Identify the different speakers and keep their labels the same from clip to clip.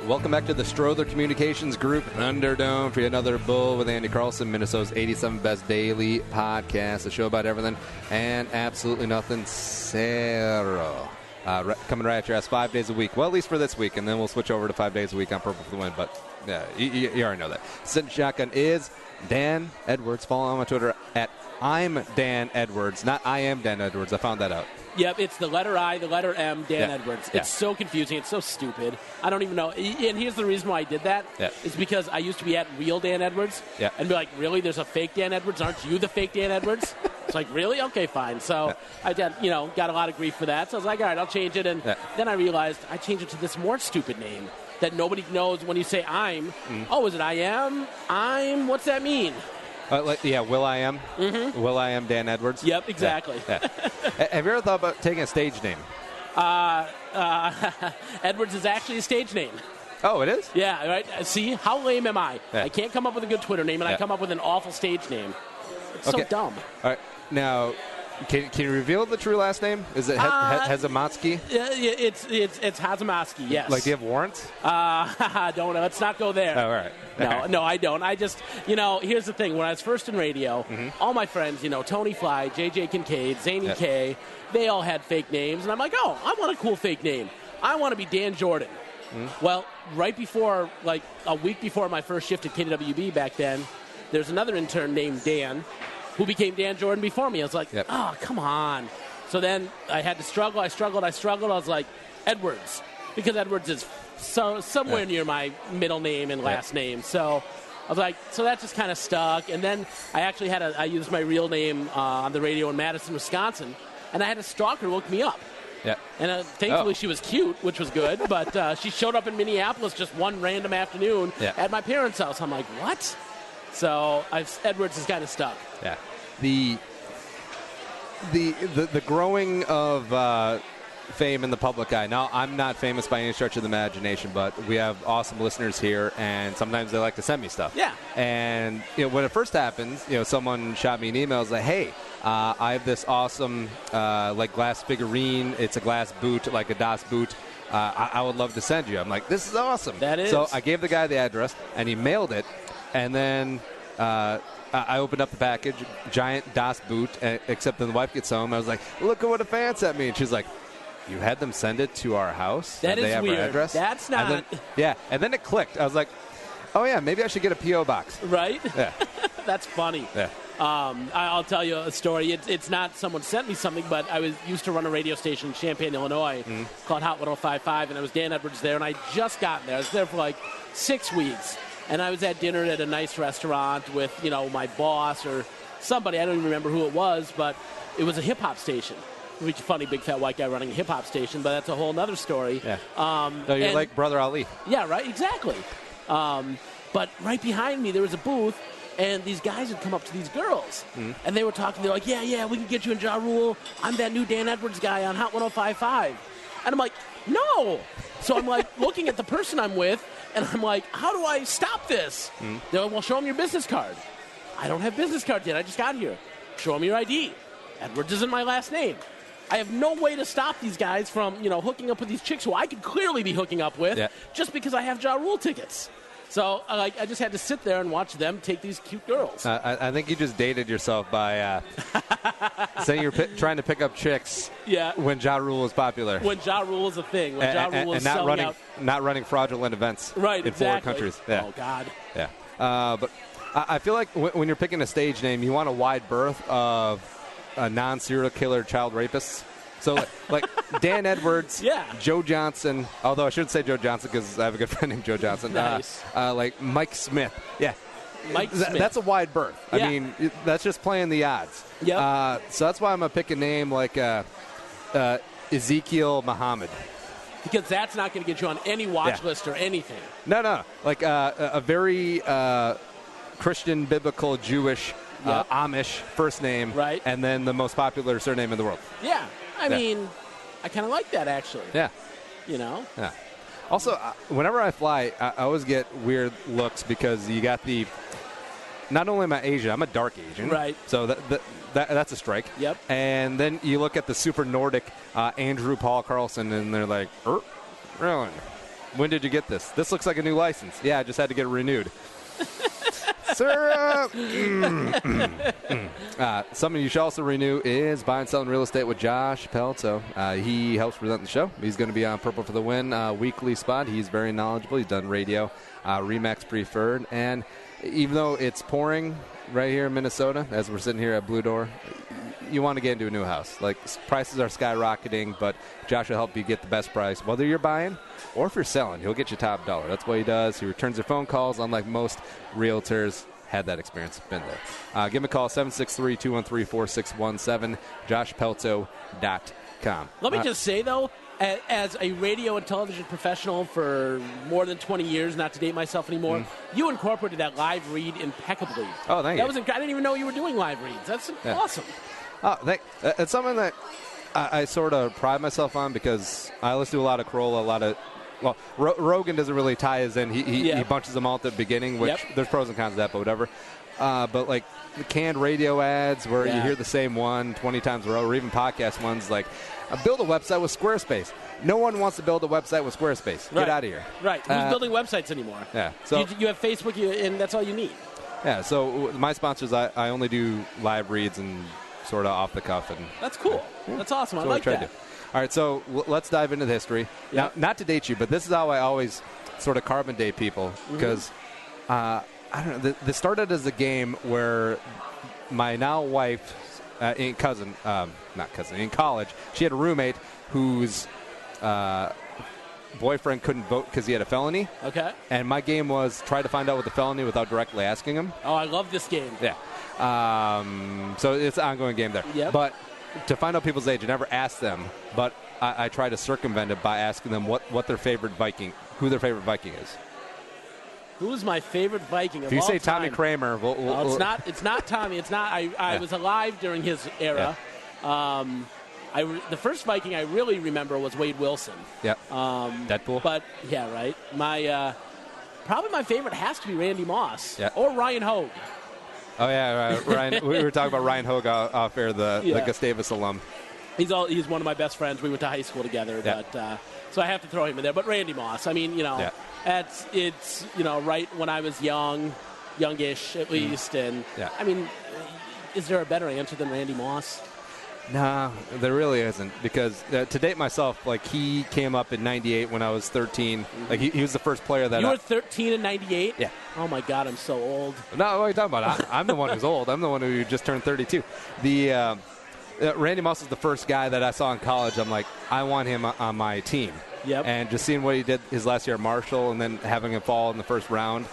Speaker 1: Welcome back to the Strother Communications Group Thunderdome for another Bull with Andy Carlson, Minnesota's 87 Best Daily Podcast, a show about everything and absolutely nothing. Zero. Coming right at your ass 5 days a week. Well, at least for this week, and then we'll switch over to 5 days a week on Purple for the Win. But yeah, you already know that. Sitting shotgun is Dan Edwards. Follow him on Twitter at I'm Dan Edwards, not I am Dan Edwards. I found that out.
Speaker 2: Yep, it's the letter I, the letter M, Dan Edwards. It's so confusing. It's so stupid. I don't even know. And here's the reason why I did that. It's because I used to be at real Dan Edwards. And be like, really? There's a fake Dan Edwards? Aren't you the fake Dan Edwards? It's like, really? Okay, fine. So I did, got a lot of grief for that. So I was like, all right, I'll change it. And then I realized I changed it to this more stupid name that nobody knows when you say I'm. Oh, is it I am? I'm? What's that mean?
Speaker 1: Will I Am? Mm-hmm. Will I Am Dan Edwards?
Speaker 2: Yep, exactly.
Speaker 1: Have you ever thought about taking a stage name?
Speaker 2: Edwards is actually a stage name.
Speaker 1: Oh, it is?
Speaker 2: Yeah, right. See, how lame am I? I can't come up with a good Twitter name, and I come up with an awful stage name. It's so dumb.
Speaker 1: All right. Now, can you reveal the true last name? Is it Hazamatsky?
Speaker 2: It's Hazamatsky, yes.
Speaker 1: Like, do you have warrants?
Speaker 2: Don't. Let's not go there.
Speaker 1: Oh, all right.
Speaker 2: No, I don't. I just, here's the thing. When I was first in radio, all my friends, Tony Fly, JJ Kincaid, Zany K, they all had fake names. And I'm like, oh, I want a cool fake name. I want to be Dan Jordan. Well, right before, like a week before my first shift at KWB back then, there's another intern named Dan who became Dan Jordan before me. I was like, oh, come on. So then I had to struggle. I struggled. I was like, Edwards, because Edwards is somewhere near my middle name and last name. So I was like, so that just kind of stuck. And then I actually I used my real name on the radio in Madison, Wisconsin, and I had a stalker look me up.
Speaker 1: Yeah.
Speaker 2: And thankfully she was cute, which was good, but she showed up in Minneapolis just one random afternoon at my parents' house. I'm like, what? So Edwards is kind of stuck.
Speaker 1: Yeah. The growing of fame in the public eye. Now, I'm not famous by any stretch of the imagination, but we have awesome listeners here, and sometimes they like to send me stuff.
Speaker 2: Yeah.
Speaker 1: And when it first happened, someone shot me an email. Was like, hey, I have this awesome glass figurine. It's a glass boot, like a Das boot. I would love to send you. I'm like, this is awesome.
Speaker 2: That is.
Speaker 1: So I gave the guy the address, and he mailed it, and then I opened up the package, giant Das boot, except then the wife gets home. I was like, look at what a fan sent me. And she's like, you had them send it to our house?
Speaker 2: That is
Speaker 1: they have
Speaker 2: weird.
Speaker 1: Our address?
Speaker 2: That's not.
Speaker 1: And then it clicked. I was like, oh, yeah, maybe I should get a P.O. box.
Speaker 2: Right?
Speaker 1: Yeah.
Speaker 2: That's funny.
Speaker 1: Yeah.
Speaker 2: I'll tell you a story. It's not someone sent me something, but I used to run a radio station in Champaign, Illinois, called Hot 105.5, and I was Dan Edwards there, and I just gotten there. I was there for like 6 weeks, and I was at dinner at a nice restaurant with, my boss or somebody. I don't even remember who it was, but it was a hip-hop station. Which is funny, big fat white guy running a hip-hop station, but that's a whole other story.
Speaker 1: Yeah. So you're like Brother Ali.
Speaker 2: Yeah, right, exactly. But right behind me, there was a booth, and these guys had come up to these girls, and they were talking. They're like, yeah, we can get you in Ja Rule. I'm that new Dan Edwards guy on Hot 105.5. And I'm like, no. So I'm like looking at the person I'm with, and I'm like, how do I stop this? They're like, well, show them your business card. I don't have business cards yet. I just got here. Show them your ID. Edwards isn't my last name. I have no way to stop these guys from, hooking up with these chicks who I could clearly be hooking up with just because I have Ja Rule tickets. So, I just had to sit there and watch them take these cute girls.
Speaker 1: I think you just dated yourself by saying you're trying to pick up chicks when Ja Rule was popular.
Speaker 2: When Ja Rule is a thing. When Ja Rule is selling out.
Speaker 1: Not running fraudulent events in foreign countries. Yeah.
Speaker 2: Oh, God.
Speaker 1: Yeah. But I feel like when you're picking a stage name, you want a wide berth of non-serial killer child rapists. So, like Dan Edwards, Joe Johnson, although I shouldn't say Joe Johnson because I have a good friend named Joe Johnson.
Speaker 2: Nice.
Speaker 1: Like Mike Smith. Yeah.
Speaker 2: Mike Smith.
Speaker 1: That's a wide berth.
Speaker 2: Yeah.
Speaker 1: I mean, that's just playing the odds.
Speaker 2: Yep.
Speaker 1: So that's why I'm going to pick a name like Ezekiel Muhammad.
Speaker 2: Because that's not going to get you on any watch list or anything.
Speaker 1: No. Like a very Christian, biblical, Jewish, Amish first name.
Speaker 2: Right.
Speaker 1: And then the most popular surname in the world.
Speaker 2: Yeah. I mean, I kind of like that, actually.
Speaker 1: Yeah.
Speaker 2: Yeah.
Speaker 1: Also, whenever I fly, I always get weird looks because you got not only am I Asian, I'm a dark Asian.
Speaker 2: Right.
Speaker 1: So that's a strike.
Speaker 2: Yep.
Speaker 1: And then you look at the super Nordic Andrew Paul Carlson, and they're like, really? when did you get this? This looks like a new license. Yeah, I just had to get it renewed. Syrup. Something you should also renew is buying and selling real estate with Josh Pelto. He helps present the show. He's going to be on Purple for the Win weekly spot. He's very knowledgeable. He's done radio, Remax preferred. And even though it's pouring right here in Minnesota, as we're sitting here at Blue Door, you want to get into a new house. Like, prices are skyrocketing, but Josh will help you get the best price, whether you're buying or if you're selling. He'll get you top dollar. That's what he does. He returns your phone calls, unlike most realtors. Had that experience, been there. Give him a call, 763-213-4617, joshpelto.com.
Speaker 2: Let me just say, though, as a radio and television professional for more than 20 years, not to date myself anymore, you incorporated that live read impeccably.
Speaker 1: Oh, thank you.
Speaker 2: I didn't even know you were doing live reads. That's awesome.
Speaker 1: Oh, it's something that I sort of pride myself on because I listen to a lot of Corolla, Rogan doesn't really tie us in. He bunches them all at the beginning, which there's pros and cons to that, but whatever. But like the canned radio ads where you hear the same one 20 times in a row, or even podcast ones like, build a website with Squarespace. No one wants to build a website with Squarespace. Get out of here.
Speaker 2: Right. Who's building websites anymore?
Speaker 1: Yeah. So
Speaker 2: you have Facebook, and that's all you need.
Speaker 1: Yeah. So my sponsors, I only do live reads and sort of off the cuff. And
Speaker 2: that's cool. That's awesome. I like that.
Speaker 1: All right, so let's dive into the history. Now, not to date you, but this is how I always sort of carbon date people because, I don't know, this started as a game where my now wife, in college, she had a roommate whose boyfriend couldn't vote because he had a felony.
Speaker 2: Okay.
Speaker 1: And my game was try to find out what the felony without directly asking him.
Speaker 2: Oh, I love this game.
Speaker 1: Yeah. So it's an ongoing game there.
Speaker 2: Yep.
Speaker 1: But to find out people's age, I never asked them, but I try to circumvent it by asking them who their favorite Viking is.
Speaker 2: Who is my favorite Viking of all time?
Speaker 1: If you say Tommy Kramer,
Speaker 2: it's not Tommy. It's not. I was alive during his era. Yeah. The first Viking I really remember was Wade Wilson.
Speaker 1: Yeah. Deadpool.
Speaker 2: But yeah, right. My probably my favorite has to be Randy Moss or Ryan Hogue.
Speaker 1: Oh, yeah, Ryan. We were talking about Ryan Hogue off air, the Gustavus alum.
Speaker 2: He's one of my best friends. We went to high school together, but so I have to throw him in there. But Randy Moss, I mean, it's right when I was youngish at least, and I mean, is there a better answer than Randy Moss?
Speaker 1: No, there really isn't, because to date myself, like, he came up in 98 when I was 13. Like, he was the first player that...
Speaker 2: You were 13 in 98?
Speaker 1: Yeah.
Speaker 2: Oh, my God, I'm so old.
Speaker 1: No, what are you talking about? I'm the one who's old. I'm the one who just turned 32. Randy Moss is the first guy that I saw in college. I'm like, I want him on my team.
Speaker 2: Yep.
Speaker 1: And just seeing what he did his last year at Marshall and then having him fall in the first round,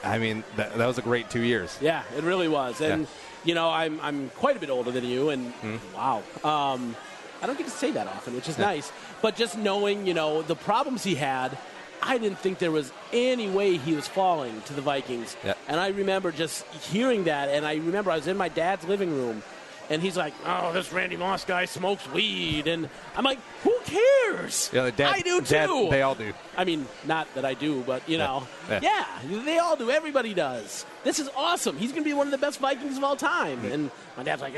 Speaker 1: I mean, that was a great 2 years.
Speaker 2: Yeah, it really was. And... I'm quite a bit older than you, and wow. I don't get to say that often, which is nice. But just knowing, the problems he had, I didn't think there was any way he was falling to the Vikings.
Speaker 1: Yeah.
Speaker 2: And I remember just hearing that, and I remember I was in my dad's living room, and he's like, oh, this Randy Moss guy smokes weed. And I'm like, who cares?
Speaker 1: Yeah,
Speaker 2: I do, too.
Speaker 1: They all do.
Speaker 2: I mean, not that I do, but, they all do. Everybody does. This is awesome. He's going to be one of the best Vikings of all time. Mm-hmm. And my dad's like,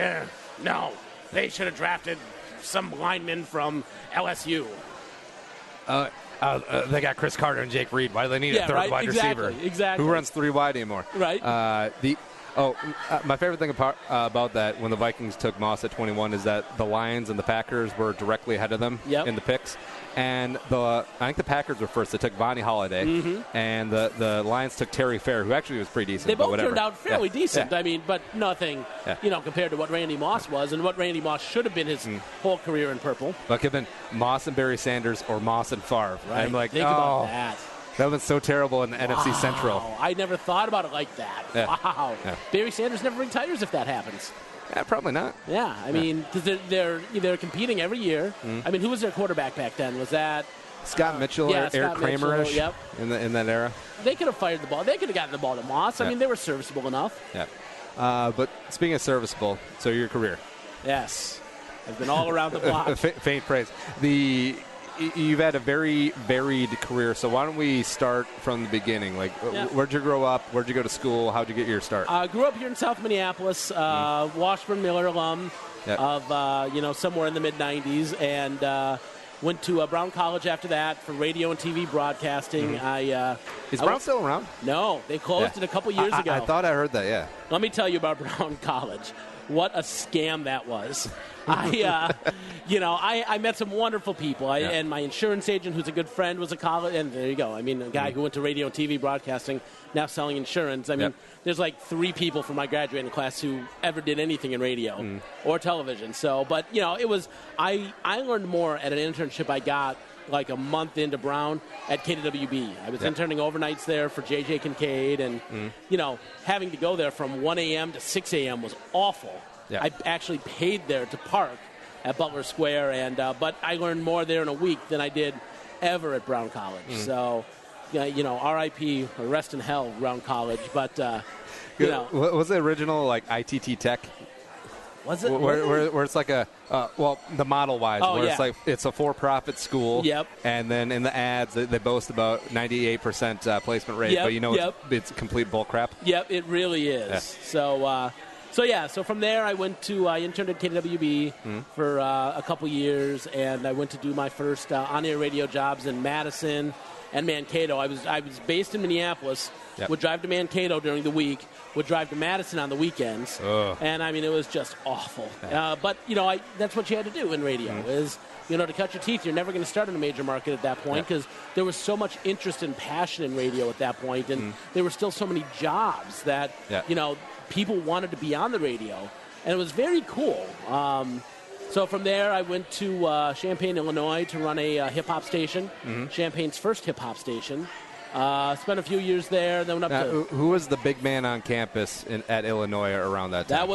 Speaker 2: no, they should have drafted some lineman from LSU.
Speaker 1: They got Chris Carter and Jake Reed. Why do they need a third wide receiver?
Speaker 2: Exactly.
Speaker 1: Who runs three wide anymore?
Speaker 2: Right.
Speaker 1: My favorite thing about that when the Vikings took Moss at 21 is that the Lions and the Packers were directly ahead of them in the picks. And I think the Packers were first. They took Vonnie Holliday, and the Lions took Terry Fair, who actually was pretty decent.
Speaker 2: They both
Speaker 1: turned
Speaker 2: out fairly decent.
Speaker 1: Yeah.
Speaker 2: I mean, but nothing, compared to what Randy Moss was and what Randy Moss should have been his whole career in purple.
Speaker 1: But it could have been Moss and Barry Sanders or Moss and Favre.
Speaker 2: Right.
Speaker 1: I'm like,
Speaker 2: think about that.
Speaker 1: That would have been so terrible in the NFC Central.
Speaker 2: I never thought about it like that.
Speaker 1: Yeah.
Speaker 2: Wow.
Speaker 1: Yeah.
Speaker 2: Barry Sanders never retires if that happens.
Speaker 1: Yeah, probably not.
Speaker 2: Yeah, I mean, because they're competing every year. I mean, who was their quarterback back then? Was that
Speaker 1: Scott Mitchell or Eric Kramer-ish in that era?
Speaker 2: They could have fired the ball. They could have gotten the ball to Moss. I mean, they were serviceable enough.
Speaker 1: Yeah. But speaking of serviceable, so your career.
Speaker 2: Yes. I've been all around the block.
Speaker 1: Faint praise. You've had a very varied career, so why don't we start from the beginning? Like, where'd you grow up? Where'd you go to school? How'd you get your start?
Speaker 2: Grew up here in South Minneapolis, Washburn Miller alum of, somewhere in the mid-'90s. And, Went to Brown College after that for radio and TV broadcasting.
Speaker 1: Is Brown still around?
Speaker 2: No, they closed it a couple years ago.
Speaker 1: I thought I heard that, yeah.
Speaker 2: Let me tell you about Brown College. What a scam that was. I met some wonderful people. And my insurance agent, who's a good friend, was a college. And there you go. I mean, a guy who went to radio and TV broadcasting, now selling insurance. I mean, there's like 3 people from my graduating class who ever did anything in radio or television. So, but, it was, I learned more at an internship I got like a month into Brown at KWB. I was interning overnights there for J.J. Kincaid, and, having to go there from 1 a.m. to 6 a.m. was awful. I actually paid there to park at Butler Square, and but I learned more there in a week than I did ever at Brown College. So, R.I.P. or rest in hell, Brown College. But,
Speaker 1: What was the original, like, ITT Tech?
Speaker 2: Was it?
Speaker 1: Where it's like the model-wise, it's a for-profit school.
Speaker 2: Yep.
Speaker 1: And then in the ads, they boast about 98% placement rate. But it's complete bull crap.
Speaker 2: Yep, it really is. Yeah. So from there I interned at KWB for a couple years, and I went to do my first on-air radio jobs in Madison and Mankato. I was based in Minneapolis, would drive to Mankato during the week, would drive to Madison on the weekends, and I mean, it was just awful. But, that's what you had to do in radio is, to cut your teeth. You're never going to start in a major market at that point because there was so much interest and passion in radio at that point, and there were still so many jobs that, people wanted to be on the radio, and it was very cool. So from there, I went to Champaign, Illinois to run a hip-hop station, Champaign's first hip-hop station. Spent a few years there. Then went up to...
Speaker 1: Who was the big man on campus at Illinois around that time?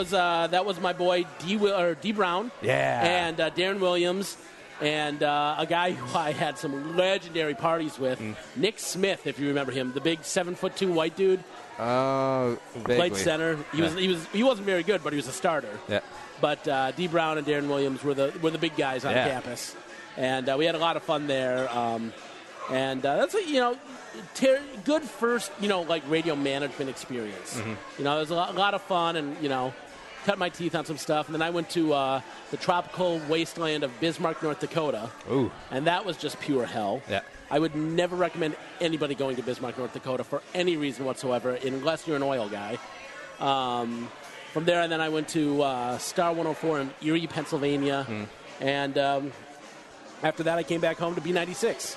Speaker 2: That was my boy, D. Brown.
Speaker 1: Yeah.
Speaker 2: And Darren Williams. And a guy who I had some legendary parties with, Nick Smith, if you remember him, the big 7'2" white dude. Played center. He wasn't very good, but he was a starter. Yeah. But D. Brown and Darren Williams were the big guys on campus, and we had a lot of fun there. And that's good first like radio management experience. It was a lot of fun, and cut my teeth on some stuff. And then I went to the tropical wasteland of Bismarck, North Dakota. Ooh. And that was just pure hell. Yeah. I would never recommend anybody going to Bismarck, North Dakota for any reason whatsoever, unless you're an oil guy. From there, and then I went to Star 104 in Erie, Pennsylvania. And after that, I came back home to B96.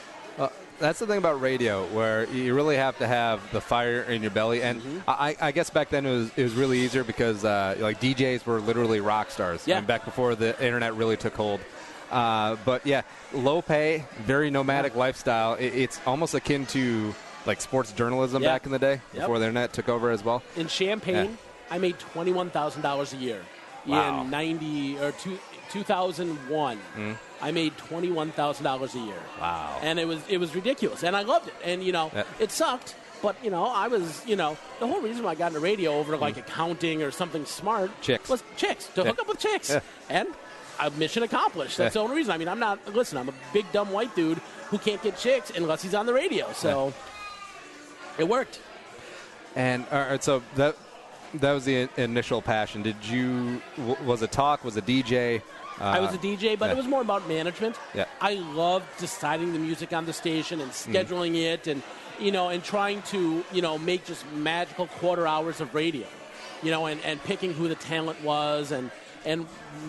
Speaker 1: That's the thing about radio, where you really have to have the fire in your belly. And I guess back then it was really easier because like DJs were literally rock stars.
Speaker 2: Yeah.
Speaker 1: I mean, back before the internet really took hold. But yeah, low pay, very nomadic lifestyle. It's almost akin to like sports journalism back in the day before the internet took over as well.
Speaker 2: In Champaign, I made $21,000 a year.
Speaker 1: Wow.
Speaker 2: In 2001. I made $21,000 a year.
Speaker 1: Wow.
Speaker 2: And it was ridiculous, and I loved it. And it sucked, but I was the whole reason why I got into radio over like accounting or something smart was chicks, to hook up with chicks. And mission accomplished. That's the only reason. I mean, I'm a big dumb white dude who can't get chicks unless he's on the radio. So it worked.
Speaker 1: And all right, so that was the initial passion. Was it talk? Was it DJ?
Speaker 2: I was a DJ, but it was more about management. Yeah. I loved deciding the music on the station and scheduling it, and and trying to make just magical quarter hours of radio, and picking who the talent was, and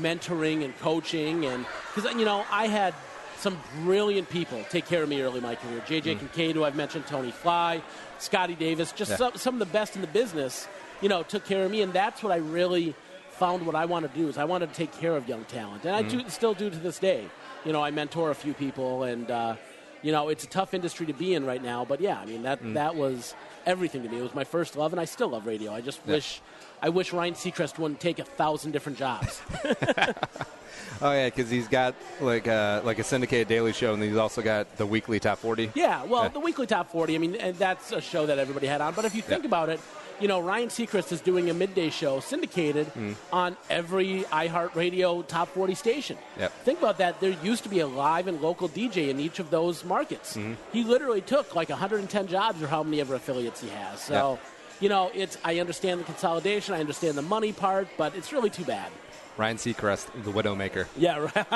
Speaker 2: mentoring and coaching, and because I had some brilliant people take care of me early in my career. J.J. Kincaid, who I've mentioned, Tony Fly, Scotty Davis, just some of the best in the business, took care of me, and that's what I really found what I want to do is I wanted to take care of young talent, and I still do to this day. I mentor a few people, and it's a tough industry to be in right now. But yeah, I mean that was everything to me. It was my first love, and I still love radio. I just wish Ryan Seacrest wouldn't take 1,000 different jobs.
Speaker 1: Oh yeah, because he's got like a syndicated daily show, and he's also got the weekly Top 40.
Speaker 2: Yeah, well, the weekly Top 40. I mean, and that's a show that everybody had on. But if you think about it, Ryan Seacrest is doing a midday show syndicated on every iHeartRadio Top 40 station. Yep. Think about that. There used to be a live and local DJ in each of those markets. He literally took like 110 jobs or how many ever affiliates he has. So, I understand the consolidation, I understand the money part, but it's really too bad.
Speaker 1: Ryan Seacrest, the widow maker.
Speaker 2: Yeah, right.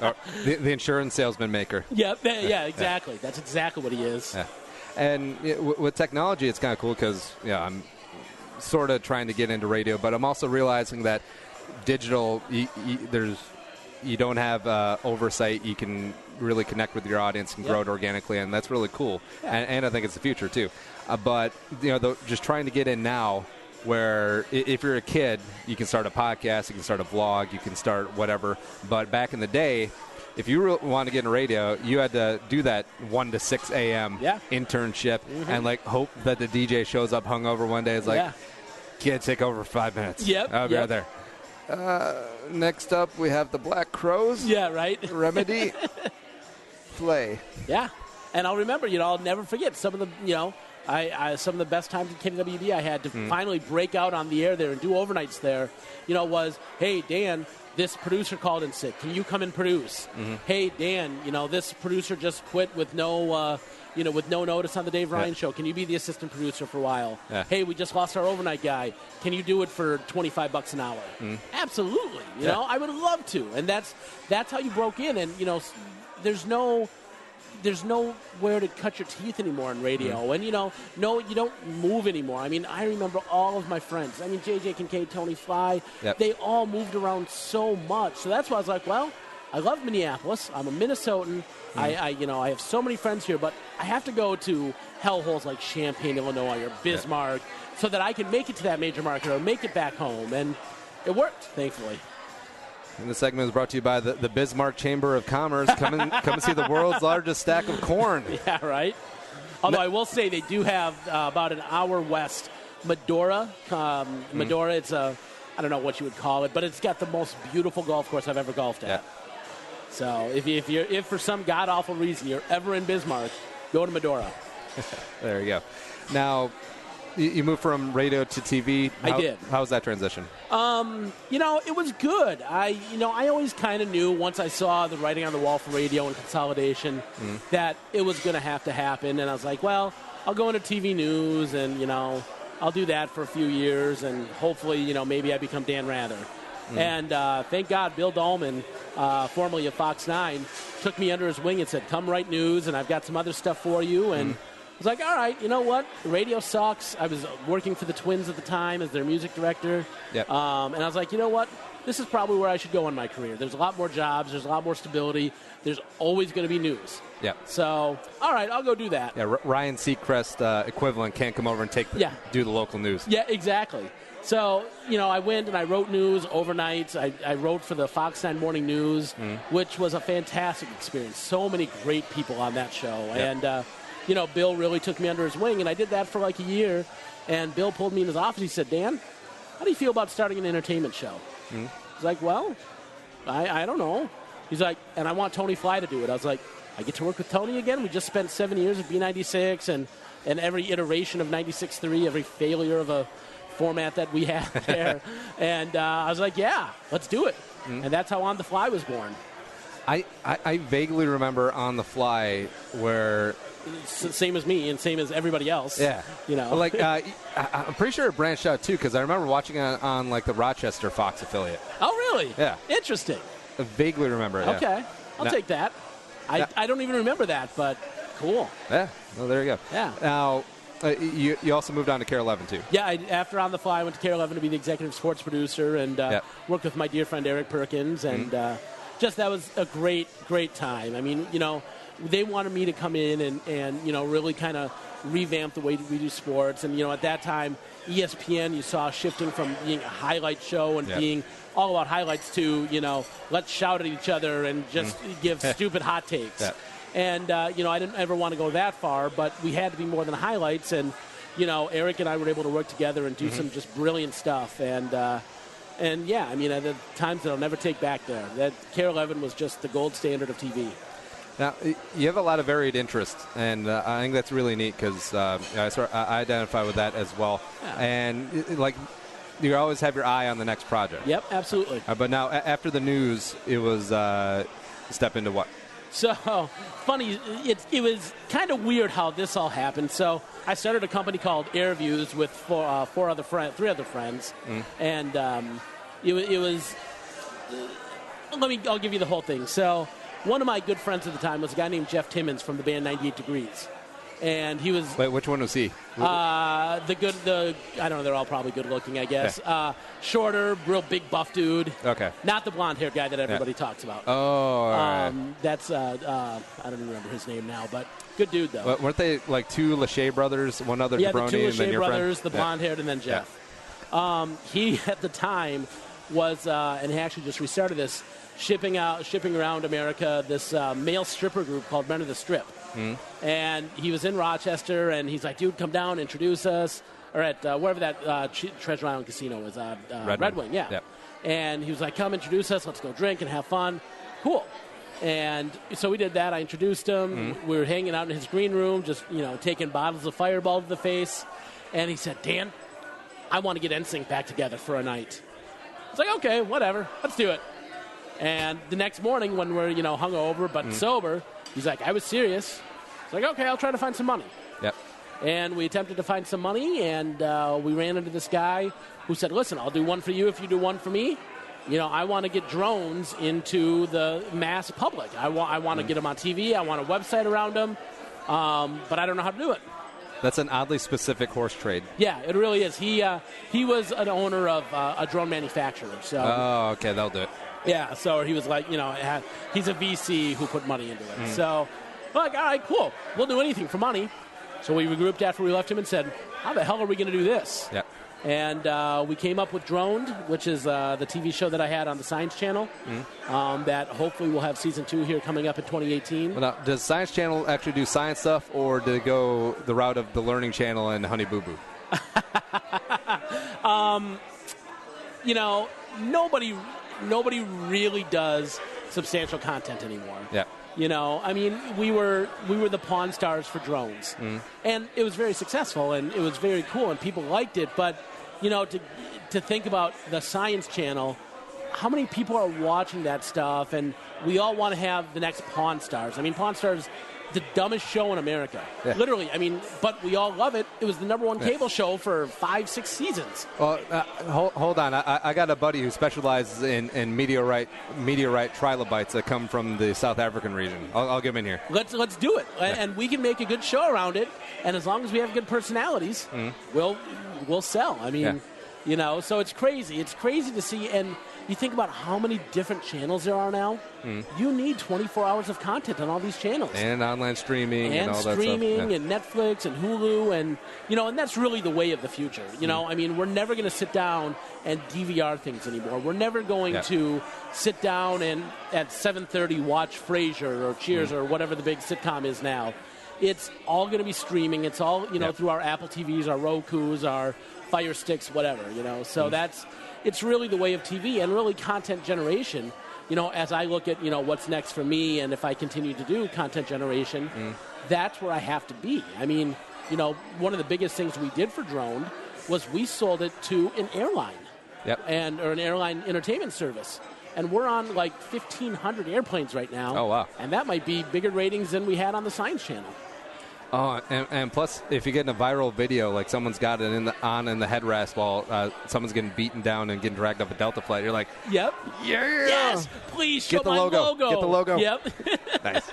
Speaker 1: Or the insurance salesman maker.
Speaker 2: Yeah, exactly. Yeah. That's exactly what he is.
Speaker 1: Yeah. And with technology, it's kind of cool because I'm sort of trying to get into radio, but I'm also realizing that digital, you don't have oversight. You can really connect with your audience and grow it organically, and that's really cool. Yeah. And I think it's the future too. But just trying to get in now, where if you're a kid, you can start a podcast, you can start a vlog, you can start whatever. But back in the day, if you really want to get in radio, you had to do that 1 to 6 a.m. internship and hope that the DJ shows up hungover one day. It's like, kid, take over for 5 minutes. I'll be right there. Next up, we have the Black Crows.
Speaker 2: Yeah, right.
Speaker 1: Remedy. Play.
Speaker 2: Yeah. And I'll remember, I'll never forget some of the, some of the best times in KWB I had to finally break out on the air there and do overnights there, was, hey, Dan, this producer called in sick. Can you come and produce? Hey, Dan, this producer just quit with no notice on the Dave Ryan show. Can you be the assistant producer for a while? Yeah. Hey, we just lost our overnight guy. Can you do it for $25 an hour? Absolutely. You know, I would love to. And that's how you broke in. And, there's nowhere to cut your teeth anymore in radio. And, you don't move anymore. I mean, I remember all of my friends. I mean, JJ Kincaid, Tony Fly, they all moved around so much. So that's why I was like, well, I love Minneapolis. I'm a Minnesotan. I have so many friends here, but I have to go to hellholes like Champaign, Illinois, or Bismarck so that I can make it to that major market or make it back home. And it worked, thankfully.
Speaker 1: And the segment is brought to you by the Bismarck Chamber of Commerce. Come and see the world's largest stack of corn.
Speaker 2: Yeah, right. Although I will say they do have about an hour west, Medora. Medora, it's I don't know what you would call it, but it's got the most beautiful golf course I've ever golfed at. Yeah. So if for some god-awful reason you're ever in Bismarck, go to Medora.
Speaker 1: There you go. Now, you moved from radio to TV.
Speaker 2: I did.
Speaker 1: How was that transition?
Speaker 2: It was good. I always kind of knew once I saw the writing on the wall for radio and consolidation that it was going to have to happen. And I was like, well, I'll go into TV news and, I'll do that for a few years and hopefully, maybe I become Dan Rather. And thank God Bill Dahlman, formerly of Fox 9, took me under his wing and said, come write news and I've got some other stuff for you. And I was like, all right, you know what? Radio sucks. I was working for the Twins at the time as their music director. Yep. And I was like, you know what? This is probably where I should go in my career. There's a lot more jobs. There's a lot more stability. There's always going to be news. Yeah. So, all right, I'll go do that.
Speaker 1: Yeah, Ryan Seacrest equivalent can't come over and do the local news.
Speaker 2: Yeah, exactly. So, I went and I wrote news overnight. I wrote for the Fox 9 Morning News, which was a fantastic experience. So many great people on that show. Yep. And, Bill really took me under his wing, and I did that for like a year. And Bill pulled me in his office. He said, Dan, how do you feel about starting an entertainment show? I was like, well, I don't know. He's like, and I want Tony Fly to do it. I was like, I get to work with Tony again? We just spent 7 years at B96 and every iteration of 96.3, every failure of a format that we had there. And I was like, yeah, let's do it. And that's how On the Fly was born.
Speaker 1: I vaguely remember On the Fly where...
Speaker 2: Same as me and same as everybody else.
Speaker 1: Yeah. I'm pretty sure it branched out, too, because I remember watching it on the Rochester Fox affiliate.
Speaker 2: Oh, really?
Speaker 1: Yeah.
Speaker 2: Interesting.
Speaker 1: I vaguely remember it.
Speaker 2: Okay. I'll take that. I don't even remember that, but cool.
Speaker 1: Yeah. Well, there you go.
Speaker 2: Yeah.
Speaker 1: Now... you also moved on to KARE 11, too.
Speaker 2: Yeah, after On the Fly, I went to KARE 11 to be the executive sports producer and worked with my dear friend Eric Perkins. And that was a great, great time. I mean, they wanted me to come in and really kind of revamp the way we do sports. And, at that time, ESPN, you saw shifting from being a highlight show and being all about highlights to, let's shout at each other and just give stupid hot takes. Yeah. And, I didn't ever want to go that far, but we had to be more than highlights. And, Eric and I were able to work together and do some just brilliant stuff. And yeah, I mean, at the times that I'll never take back there. That KARE 11 was just the gold standard of TV.
Speaker 1: Now, you have a lot of varied interests, and I think that's really neat because I identify with that as well. Yeah. And, you always have your eye on the next project.
Speaker 2: Yep, absolutely.
Speaker 1: But now, after the news, it was step into what?
Speaker 2: So funny, it was kind of weird how this all happened. So I started a company called Airviews with three other friends, and it was. I'll give you the whole thing. So one of my good friends at the time was a guy named Jeff Timmons from the band 98 Degrees. And he was...
Speaker 1: Wait, which one was he?
Speaker 2: I don't know, they're all probably good looking, I guess.
Speaker 1: Yeah.
Speaker 2: Shorter, real big buff dude.
Speaker 1: Okay.
Speaker 2: Not the blonde-haired guy that everybody talks about.
Speaker 1: Oh, all right.
Speaker 2: That's, I don't even remember his name now, but good dude, though.
Speaker 1: Well, weren't they like two Lachey brothers, one other
Speaker 2: yeah,
Speaker 1: jabroni,
Speaker 2: the two
Speaker 1: and then
Speaker 2: Lachey
Speaker 1: your
Speaker 2: brothers,
Speaker 1: friend?
Speaker 2: the blonde-haired, and then Jeff. Yeah. He, at the time, was, and he actually just restarted this, shipping around America this male stripper group called Men of the Strip. And he was in Rochester, and he's like, dude, come down, introduce us. Or at wherever that Treasure Island Casino was, Red Wing, yeah. Yep. And he was like, come introduce us, let's go drink and have fun. Cool. And so we did that. I introduced him. We were hanging out in his green room, just, taking bottles of Fireball to the face. And he said, Dan, I want to get NSYNC back together for a night. I was like, okay, whatever, let's do it. And the next morning when we're, hungover but sober, he's like, I was serious. It's like, okay, I'll try to find some money.
Speaker 1: Yep.
Speaker 2: And we attempted to find some money, and we ran into this guy who said, listen, I'll do one for you if you do one for me. I want to get drones into the mass public. I want to get them on TV. I want a website around them, but I don't know how to do it.
Speaker 1: That's an oddly specific horse trade.
Speaker 2: Yeah, it really is. He was an owner of a drone manufacturer. So.
Speaker 1: Oh, okay, that'll do it.
Speaker 2: Yeah, so he was like, he's a VC who put money into it. So, like, all right, cool. We'll do anything for money. So we regrouped after we left him and said, how the hell are we going to do this?
Speaker 1: Yeah.
Speaker 2: And we came up with Droned, which is the TV show that I had on the Science Channel, that hopefully will have season 2 here coming up in 2018.
Speaker 1: Well, now, does Science Channel actually do science stuff, or did it go the route of the Learning Channel and Honey Boo Boo?
Speaker 2: Nobody really does substantial content anymore.
Speaker 1: Yeah.
Speaker 2: We were the Pawn Stars for drones. And it was very successful, and it was very cool, and people liked it. But, to think about the Science Channel, how many people are watching that stuff? And we all want to have the next Pawn Stars. Pawn Stars, the dumbest show in America. Yeah. Literally, but we all love it. It was the number one cable show for 5-6 seasons.
Speaker 1: Well, hold on. I got a buddy who specializes in meteorite trilobites that come from the South African region. I'll get him in here.
Speaker 2: Let's do it, and we can make a good show around it. And as long as we have good personalities, we'll sell. So it's crazy. It's crazy to see. And you think about how many different channels there are now. You need 24 hours of content on all these channels.
Speaker 1: And online streaming and all that stuff.
Speaker 2: And Netflix and Hulu and, and that's really the way of the future. We're never going to sit down and DVR things anymore. We're never going to sit down and at 7:30 watch Frasier or Cheers or whatever the big sitcom is now. It's all going to be streaming. It's all, through our Apple TVs, our Rokus, our Fire Sticks, whatever, So it's really the way of TV and really content generation. As I look at, what's next for me and if I continue to do content generation, that's where I have to be. One of the biggest things we did for Drone was we sold it to an airline or an airline entertainment service. And we're on like 1,500 airplanes right now.
Speaker 1: Oh, wow.
Speaker 2: And that might be bigger ratings than we had on the Science Channel.
Speaker 1: Oh, and plus, if you're getting a viral video, like someone's got it in the headrest while someone's getting beaten down and getting dragged up a Delta flight, you're like,
Speaker 2: yep.
Speaker 1: Yeah.
Speaker 2: Yes, please show
Speaker 1: Get the
Speaker 2: my
Speaker 1: logo. Get the logo.
Speaker 2: Yep.
Speaker 1: Nice.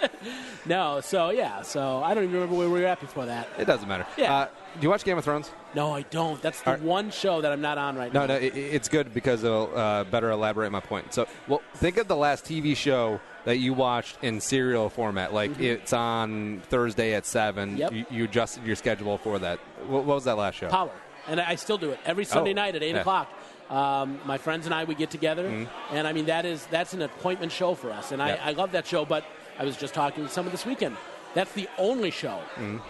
Speaker 2: No, so I don't even remember where we were at before that.
Speaker 1: It doesn't matter.
Speaker 2: Yeah.
Speaker 1: Do you watch Game of Thrones?
Speaker 2: No, I don't. That's the one show that I'm not on right now.
Speaker 1: No, it's good because it'll better elaborate my point. So, think of the last TV show that you watched in serial format. Like, it's on Thursday at 7.
Speaker 2: Yep.
Speaker 1: You adjusted your schedule for that. What was that last show?
Speaker 2: Power. And I still do it every Sunday night at 8 o'clock. My friends and I, we get together. And, that's an appointment show for us. And I love that show, but I was just talking to someone this weekend. That's the only show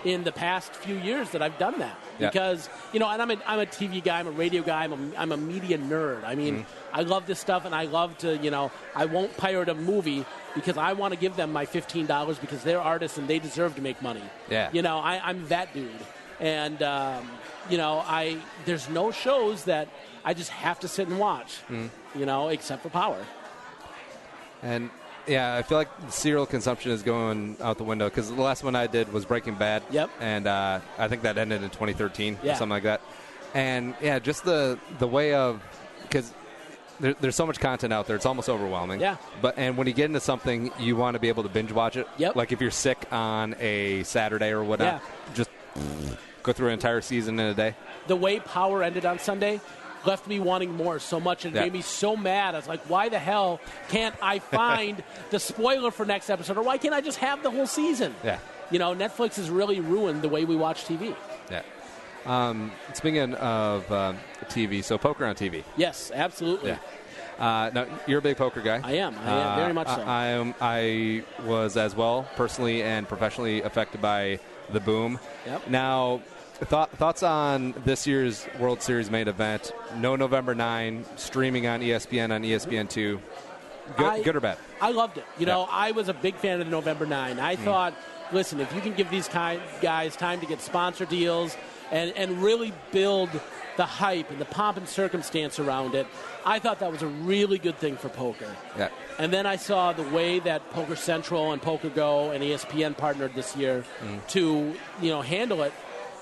Speaker 2: in the past few years that I've done that. Because, and I'm a TV guy, I'm a radio guy, I'm a media nerd. I love this stuff, and I love to, I won't pirate a movie because I want to give them my $15 because they're artists and they deserve to make money.
Speaker 1: Yeah.
Speaker 2: I'm that dude. And, there's no shows that I just have to sit and watch, except for Power.
Speaker 1: And Yeah, I feel like cereal consumption is going out the window because the last one I did was Breaking Bad.
Speaker 2: Yep.
Speaker 1: And I think that ended in 2013
Speaker 2: Yeah.
Speaker 1: or something like that. And, yeah, just the way of – because there's so much content out there. It's almost overwhelming.
Speaker 2: Yeah.
Speaker 1: And when you get into something, you want to be able to binge watch it.
Speaker 2: Yep.
Speaker 1: Like if you're sick on a Saturday or whatnot, just go through an entire season in a day.
Speaker 2: The way Power ended on Sunday left me wanting more so much, and it made me so mad. I was like, why the hell can't I find the spoiler for next episode, or why can't I just have the whole season?
Speaker 1: Yeah.
Speaker 2: Netflix has really ruined the way we watch TV.
Speaker 1: Yeah. Speaking of TV, so poker on TV.
Speaker 2: Yes, absolutely.
Speaker 1: Yeah. Now, you're a big poker guy.
Speaker 2: I am very much so.
Speaker 1: I was as well, personally and professionally, affected by the boom.
Speaker 2: Yep.
Speaker 1: Now, thoughts on this year's World Series main event? No November 9, streaming on ESPN on ESPN2. Good or bad?
Speaker 2: I loved it. I was a big fan of the November 9. I thought, listen, if you can give these guys time to get sponsor deals and really build the hype and the pomp and circumstance around it, I thought that was a really good thing for poker.
Speaker 1: Yeah.
Speaker 2: And then I saw the way that Poker Central and Poker Go and ESPN partnered this year to, handle it.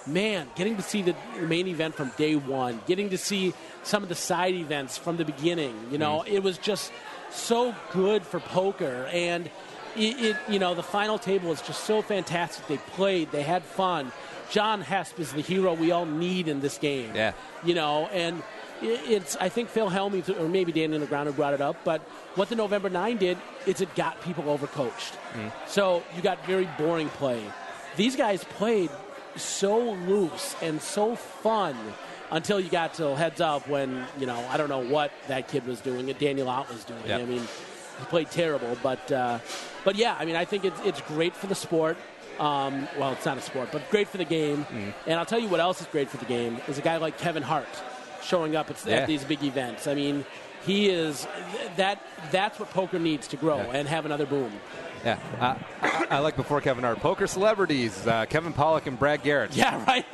Speaker 2: Man, getting to see the main event from day one, getting to see some of the side events from the beginning, it was just so good for poker. And the final table was just so fantastic. They played, they had fun. John Hesp is the hero we all need in this game.
Speaker 1: Yeah.
Speaker 2: And it's, I think Phil Helmy, or maybe Danny Negreanu brought it up, but what the November 9 did is it got people overcoached. So you got very boring play. These guys played so loose and so fun until you got to heads up when, I don't know what that kid was doing, and Daniel Ott was doing.
Speaker 1: Yep.
Speaker 2: I mean, he played terrible, but yeah, I mean, I think it's great for the sport. Well, it's not a sport, but great for the game. And I'll tell you what else is great for the game is a guy like Kevin Hart showing up at these big events. I mean, he is that's what poker needs to grow and have another boom.
Speaker 1: Yeah. I like before Kevin Hart. Poker celebrities, Kevin Pollak and Brad Garrett.
Speaker 2: Yeah, right.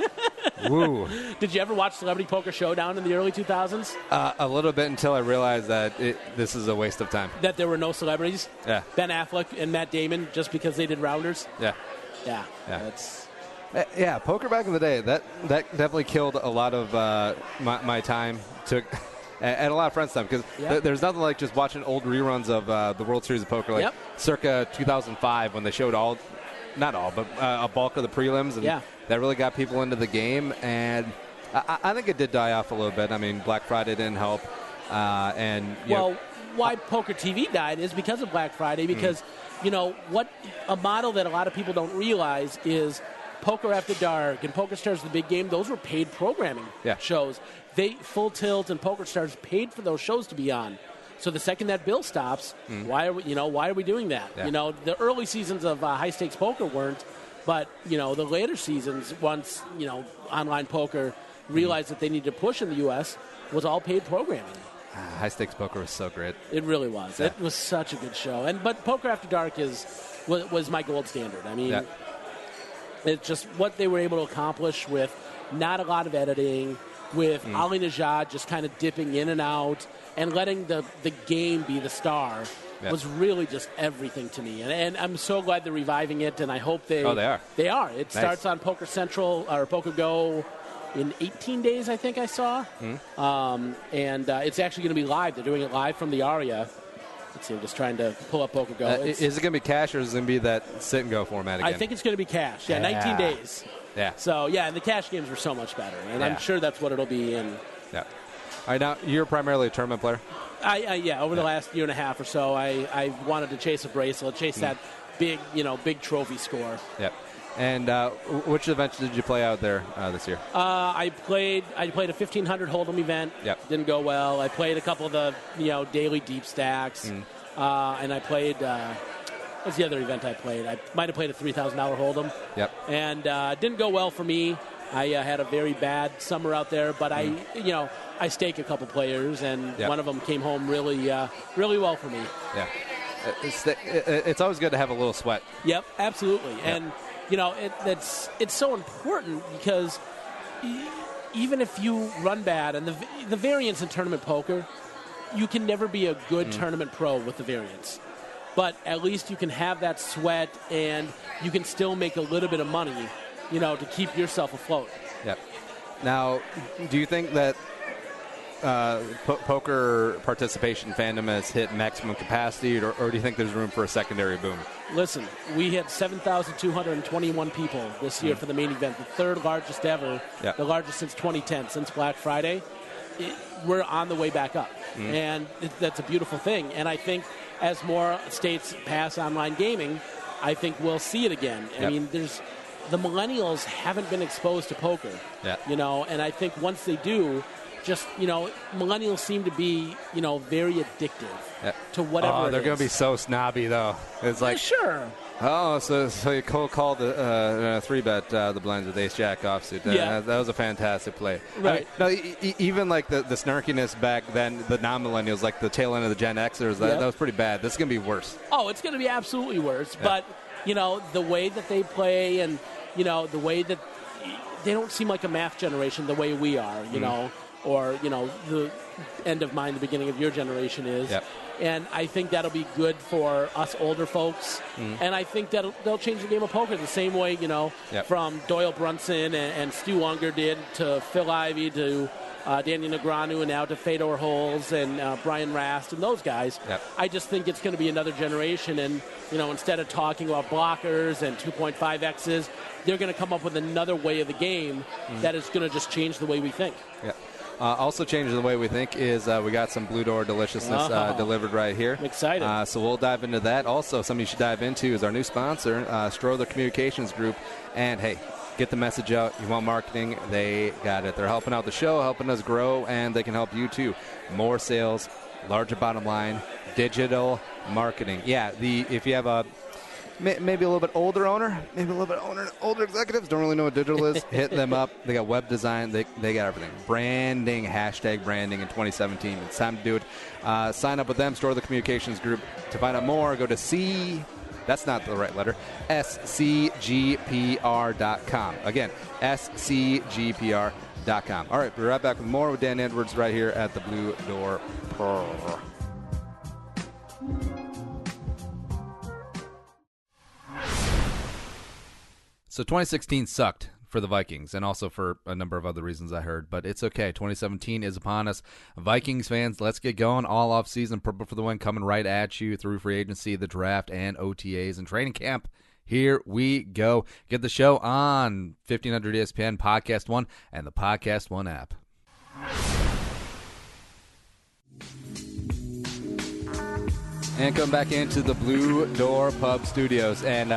Speaker 1: Woo.
Speaker 2: Did you ever watch Celebrity Poker Showdown in the early 2000s?
Speaker 1: A little bit until I realized that this is a waste of time.
Speaker 2: That there were no celebrities?
Speaker 1: Yeah.
Speaker 2: Ben Affleck and Matt Damon just because they did rounders?
Speaker 1: Yeah.
Speaker 2: Yeah.
Speaker 1: That's... Yeah, poker back in the day, that definitely killed a lot of my time. And a lot of friends' time, because there's nothing like just watching old reruns of the World Series of Poker, like circa 2005 when they showed not all, but a bulk of the prelims, and that really got people into the game. And I think it did die off a little bit. I mean, Black Friday didn't help.
Speaker 2: Why Poker TV died is because of Black Friday, because, what a model that a lot of people don't realize is Poker After Dark and Poker Stars The Big Game, those were paid programming shows. Full Tilt and Poker Stars paid for those shows to be on. So the second that bill stops, why are we doing that?
Speaker 1: Yeah.
Speaker 2: The early seasons of high stakes poker weren't, but the later seasons, once online poker realized that they needed to push in the U.S., was all paid programming.
Speaker 1: High stakes poker was so great.
Speaker 2: It really was.
Speaker 1: Yeah.
Speaker 2: It was such a good show. But Poker After Dark was my gold standard. I mean, it's just what they were able to accomplish with not a lot of editing, with Ali Najad just kind of dipping in and out and letting the game be the star was really just everything to me. And I'm so glad they're reviving it, and I hope they are. They are. It starts on Poker Central or Poker Go in 18 days, I think I saw. And it's actually going to be live. They're doing it live from the Aria. Let's see, I'm just trying to pull up Poker Go.
Speaker 1: Is it going to be cash, or is it going to be that sit and go format again?
Speaker 2: I think it's going to be cash. 19 days.
Speaker 1: Yeah.
Speaker 2: So, and the cash games were so much better. And I'm sure that's what it'll be in.
Speaker 1: Yeah. All right, now, you're primarily a tournament player?
Speaker 2: Over the last year and a half or so, I wanted to chase a bracelet, chase that big trophy score.
Speaker 1: Yep. And which events did you play out there this year?
Speaker 2: I played a 1,500 Hold'em event.
Speaker 1: Yep.
Speaker 2: Didn't go well. I played a couple of the daily deep stacks, and I played. What's the other event I played? I might have played a $3,000 Hold'em.
Speaker 1: Yep.
Speaker 2: And didn't go well for me. I had a very bad summer out there, but I stake a couple players, and one of them came home really well for me.
Speaker 1: Yeah. It's always good to have a little sweat.
Speaker 2: Yep, absolutely. Yep. And it's so important because even if you run bad, and the variance in tournament poker, you can never be a good tournament pro with the variance. but at least you can have that sweat and you can still make a little bit of money, to keep yourself afloat.
Speaker 1: Yep. Now, do you think that poker participation fandom has hit maximum capacity, or do you think there's room for a secondary boom?
Speaker 2: Listen, we had 7,221 people this year for the main event, the third largest ever, the largest since 2010, since Black Friday. We're on the way back up, and that's a beautiful thing. And I think as more states pass online gaming, I think we'll see it again. I mean, the millennials haven't been exposed to poker, and I think once they do, millennials seem to be, very addictive to whatever
Speaker 1: they're going to be so snobby, though. It's like,
Speaker 2: sure.
Speaker 1: Oh, so you called the 3-bet the blinds with ace-jack offsuit. That was a fantastic play.
Speaker 2: Right.
Speaker 1: I mean, no, even like the snarkiness back then, the non-millennials, like the tail end of the Gen Xers, that was pretty bad. This is going to be worse.
Speaker 2: Oh, it's going to be absolutely worse. But, the way that they play and, the way that they don't seem like a math generation the way we are, or, the end of mine, the beginning of your generation is.
Speaker 1: Yep.
Speaker 2: And I think that'll be good for us older folks. And I think that they'll change the game of poker the same way, from Doyle Brunson and Stu Unger did to Phil Ivey to Danny Negreanu and now to Fedor Holz and Brian Rast and those guys.
Speaker 1: Yep.
Speaker 2: I just think it's going to be another generation. And, instead of talking about blockers and 2.5Xs, they're going to come up with another way of the game that is going to just change the way we think.
Speaker 1: Yeah. Also changing the way we think is we got some Blue Door deliciousness delivered right here.
Speaker 2: I'm excited.
Speaker 1: So we'll dive into that. Also, something you should dive into is our new sponsor, Strother Communications Group. And, hey, get the message out. You want marketing, they got it. They're helping out the show, helping us grow, and they can help you too. More sales, larger bottom line, digital marketing. Yeah, if you have a maybe a little bit older owner, older executives don't really know what digital is, hit them up. They got web design. They got everything. Branding, hashtag branding in 2017. It's time to do it. Sign up with them, Store the Communications Group. To find out more, go to that's not the right letter, scgpr.com. Again, scgpr.com. All right, we'll be right back with more with Dan Edwards right here at the Blue Door Pro. So 2016 sucked for the Vikings, and also for a number of other reasons I heard, but it's okay. 2017 is upon us. Vikings fans, let's get going. All off-season, Purple for the Win coming right at you through free agency, the draft, and OTAs and training camp. Here we go. Get the show on 1500 ESPN, Podcast One, and the Podcast One app. And come back into the Blue Door Pub Studios, and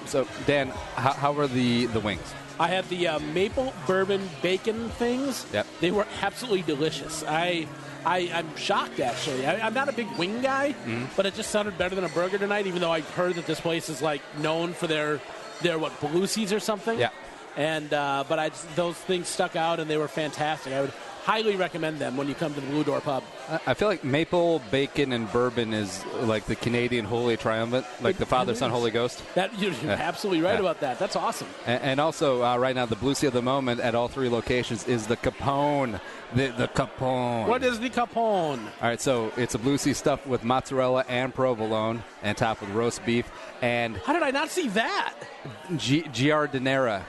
Speaker 1: so, Dan, how were the wings?
Speaker 2: I had the maple bourbon bacon things.
Speaker 1: Yep.
Speaker 2: They were absolutely delicious. I'm shocked, actually. I'm not a big wing guy, but it just sounded better than a burger tonight, even though I've heard that this place is, known for their Belusi's or something.
Speaker 1: Yeah.
Speaker 2: And but those things stuck out, and they were fantastic. I would highly recommend them when you come to the Blue Door Pub.
Speaker 1: I feel like maple, bacon, and bourbon is like the Canadian Holy Triumvirate, like the Father, Son, Holy Ghost.
Speaker 2: You're absolutely right about that. That's awesome.
Speaker 1: And also, right now, the Bluesy of the moment at all three locations is the Capone. The Capone.
Speaker 2: What is the Capone? All
Speaker 1: right, so it's a Bluesy stuffed with mozzarella and provolone, and topped with roast beef. And
Speaker 2: how did I not see that?
Speaker 1: Giardinera.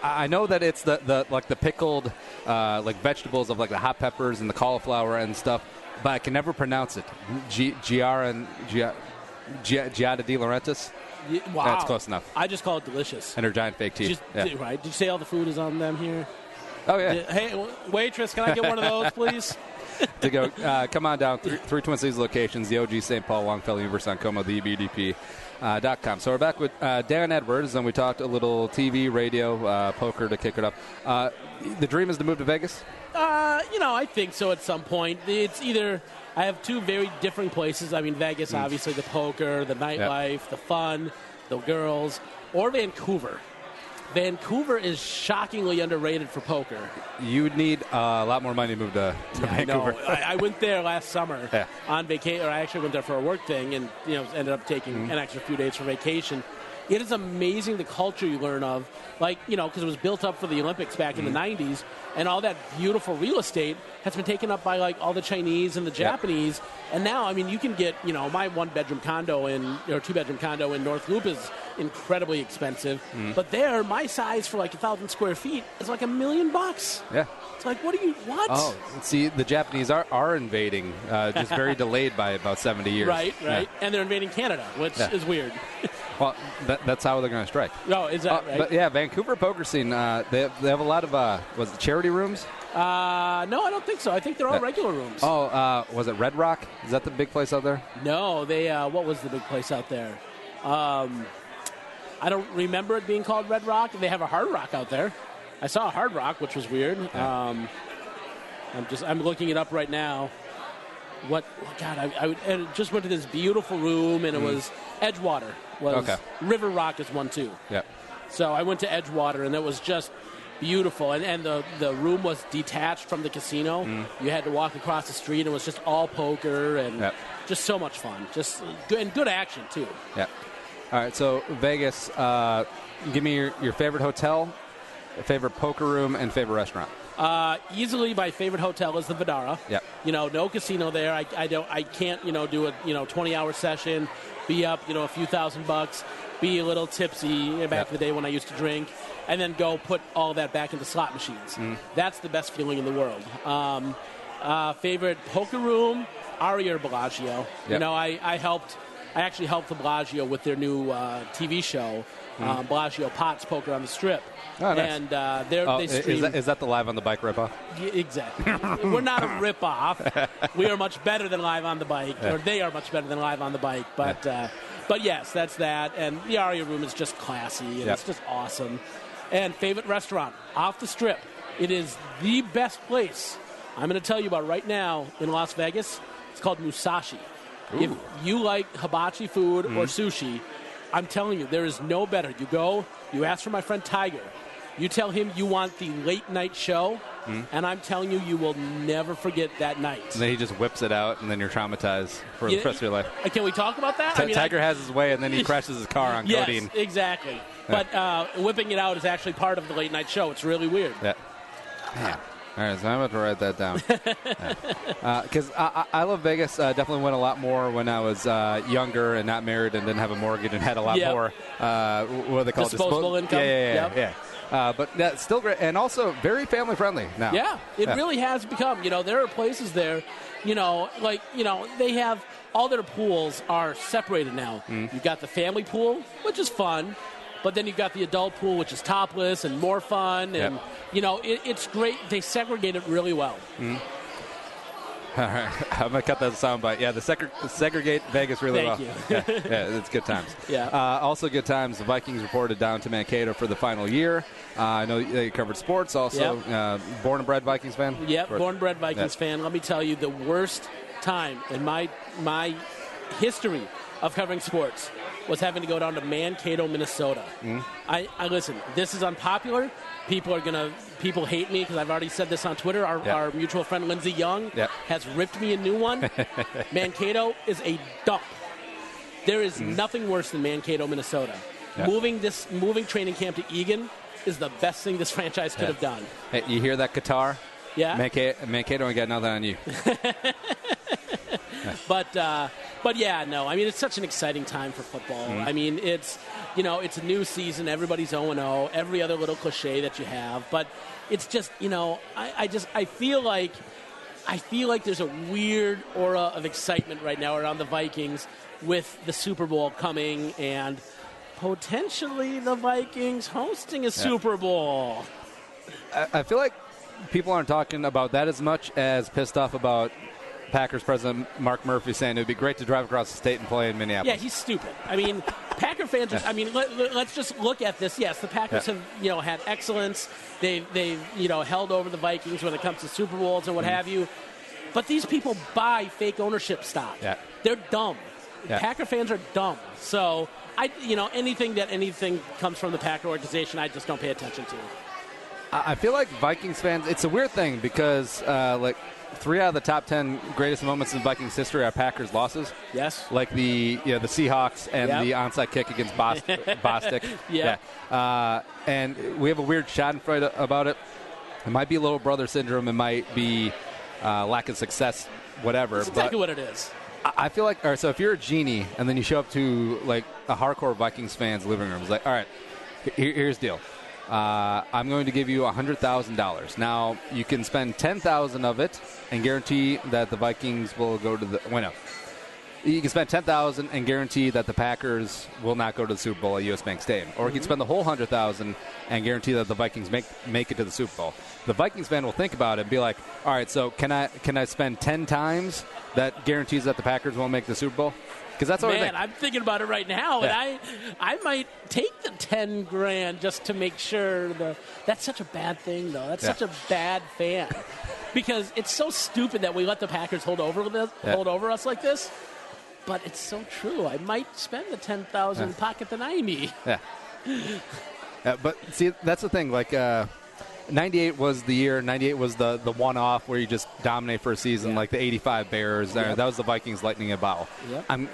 Speaker 1: I know that it's the pickled vegetables of the hot peppers and the cauliflower and stuff, but I can never pronounce it. Giada di Laurentiis.
Speaker 2: Wow,
Speaker 1: that's close enough.
Speaker 2: I just call it delicious.
Speaker 1: And her giant fake teeth.
Speaker 2: Right? Did you say all the food is on them here?
Speaker 1: Oh yeah.
Speaker 2: Hey, waitress, can I get one of those, please?
Speaker 1: To go, come on down. Three Twin Cities locations: the OG St. Paul, Longfellow, University on Como, the EBDP.com. So we're back with Dan Edwards, and we talked a little TV, radio, poker to kick it up. The dream is to move to Vegas?
Speaker 2: I think so at some point. It's either I have two very different places. I mean, Vegas, obviously, the poker, the nightlife, the fun, the girls, or Vancouver. Vancouver is shockingly underrated for poker. You would need a lot more money to move to Vancouver. I went there last summer on vacation, or I actually went there for a work thing, and ended up taking an extra few days for vacation. It is amazing the culture you learn of, like, because it was built up for the Olympics back in the 90s, and all that beautiful real estate has been taken up by, like, all the Chinese and the Japanese. And now, I mean, you can get, my two-bedroom condo in North Loop is incredibly expensive. But there, my size for, like, 1,000 square feet is like $1 million.
Speaker 1: Yeah.
Speaker 2: It's like, what?
Speaker 1: Oh, see, the Japanese are invading, just very delayed by about 70 years.
Speaker 2: Right.
Speaker 1: Yeah.
Speaker 2: And they're invading Canada, which is weird.
Speaker 1: Well, that's how they're going to strike.
Speaker 2: Oh, is that right?
Speaker 1: But yeah, Vancouver poker scene, they have a lot of, was it charity rooms?
Speaker 2: No, I don't think so. I think they're all regular rooms.
Speaker 1: Oh, was it Red Rock? Is that the big place out there?
Speaker 2: No, what was the big place out there? I don't remember it being called Red Rock. They have a Hard Rock out there. I saw a Hard Rock, which was weird.
Speaker 1: Yeah.
Speaker 2: I'm looking it up right now. I just went to this beautiful room, and it was Edgewater. River Rock is one too.
Speaker 1: Yeah.
Speaker 2: So I went to Edgewater, and it was just beautiful. And the room was detached from the casino. You had to walk across the street, and it was just all poker and just so much fun. Just good action too.
Speaker 1: Yeah. All right. So Vegas, give me your favorite hotel, favorite poker room, and favorite restaurant.
Speaker 2: Easily my favorite hotel is the Vdara.
Speaker 1: Yep.
Speaker 2: No casino there. I can't, do a 20-hour session, be up, a few $1,000, be a little tipsy back in the day when I used to drink, and then go put all that back into slot machines. That's the best feeling in the world. Favorite poker room, Aria or Bellagio.
Speaker 1: Yep.
Speaker 2: I actually helped the Bellagio with their new TV show, Bellagio Pots Poker on the Strip.
Speaker 1: Oh, nice.
Speaker 2: And they stream.
Speaker 1: Is that the Live on the Bike ripoff?
Speaker 2: Yeah, exactly. We're not a ripoff. We are much better than Live on the Bike, or they are much better than Live on the Bike. But yes, that's that. And the Aria room is just classy, and it's just awesome. And favorite restaurant, off the Strip. It is the best place I'm going to tell you about right now in Las Vegas. It's called Musashi. Ooh. If you like hibachi food or sushi, I'm telling you, there is no better. You go, you ask for my friend Tiger. You tell him you want the late night show, and I'm telling you, you will never forget that night. And
Speaker 1: then he just whips it out, and then you're traumatized for the rest of your life.
Speaker 2: Can we talk about that?
Speaker 1: Tiger has his way, and then he crashes his car on codeine.
Speaker 2: Yes, exactly. But whipping it out is actually part of the late night show. It's really weird.
Speaker 1: Yeah. Man. All right, so I'm about to write that down. Because I love Vegas. Definitely went a lot more when I was younger and not married and didn't have a mortgage and had a lot more, what are they called?
Speaker 2: Disposable income.
Speaker 1: Yeah. But that's still great. And also very family-friendly now.
Speaker 2: Yeah, it really has become. There are places there, they have all their pools are separated now. You've got the family pool, which is fun. But then you've got the adult pool, which is topless and more fun. And, it's great. They segregate it really well.
Speaker 1: All right. I'm going to cut that soundbite. Yeah, the segregate Vegas really well.
Speaker 2: Thank you.
Speaker 1: Yeah, it's good times.
Speaker 2: Yeah.
Speaker 1: Also good times. The Vikings reported down to Mankato for the final year. I know you covered sports also. Yep. Born and bred Vikings fan?
Speaker 2: Yep, born and bred Vikings fan. Let me tell you, the worst time in my history of covering sports was having to go down to Mankato, Minnesota. I listen, this is unpopular. People hate me because I've already said this on Twitter. Our mutual friend Lindsey Young has ripped me a new one. Mankato is a dump. There is nothing worse than Mankato, Minnesota. Moving training camp to Eagan is the best thing this franchise could have done.
Speaker 1: Hey, you hear that, Qatar?
Speaker 2: Yeah.
Speaker 1: Mankato ain't got nothing on you.
Speaker 2: But yeah, no. I mean, it's such an exciting time for football. I mean, it's it's a new season. Everybody's 0-0. Every other little cliche that you have, but it's just I feel like there's a weird aura of excitement right now around the Vikings with the Super Bowl coming and potentially the Vikings hosting a Super Bowl.
Speaker 1: I feel like people aren't talking about that as much as pissed off about Packers president Mark Murphy saying it would be great to drive across the state and play in Minneapolis.
Speaker 2: Yeah, he's stupid. I mean, Packer fans. Let's just look at this. Yes, the Packers have had excellence. They've held over the Vikings when it comes to Super Bowls and what have you. But these people buy fake ownership stock. Yeah. They're dumb. Yeah. Packer fans are dumb. So anything comes from the Packer organization, I just don't pay attention to.
Speaker 1: I feel like Vikings fans, it's a weird thing because, like, 3 out of the top 10 greatest moments in Vikings history are Packers losses.
Speaker 2: Yes.
Speaker 1: Like the Seahawks and the onside kick against Bostic. And we have a weird schadenfreude about it. It might be little brother syndrome. It might be lack of success, whatever.
Speaker 2: That's exactly what it is.
Speaker 1: I feel like, all right, so if you're a genie and then you show up to, like, a hardcore Vikings fan's living room, it's like, all right, here's the deal. I'm going to give you $100,000. Now, you can spend $10,000 of it and guarantee that the Vikings will go to the – no. You can spend $10,000 and guarantee that the Packers will not go to the Super Bowl at U.S. Bank Stadium. Or you can spend the whole $100,000 and guarantee that the Vikings make it to the Super Bowl. The Vikings fan will think about it and be like, all right, so can I spend 10 times that guarantees that the Packers won't make the Super Bowl? Because that's what I think.
Speaker 2: I'm thinking about it right now, and I might take the $10,000 just to make sure. That's such a bad thing, though. That's such a bad fan, because it's so stupid that we let the Packers hold over us like this. But it's so true. I might spend the $10,000, pocket the $90,000.
Speaker 1: Yeah. But see, that's the thing. Like, 98 was the year. 98 was the one-off where you just dominate for a season, like the 85 Bears. That was the Vikings lightning in a bottle. Yep. I'm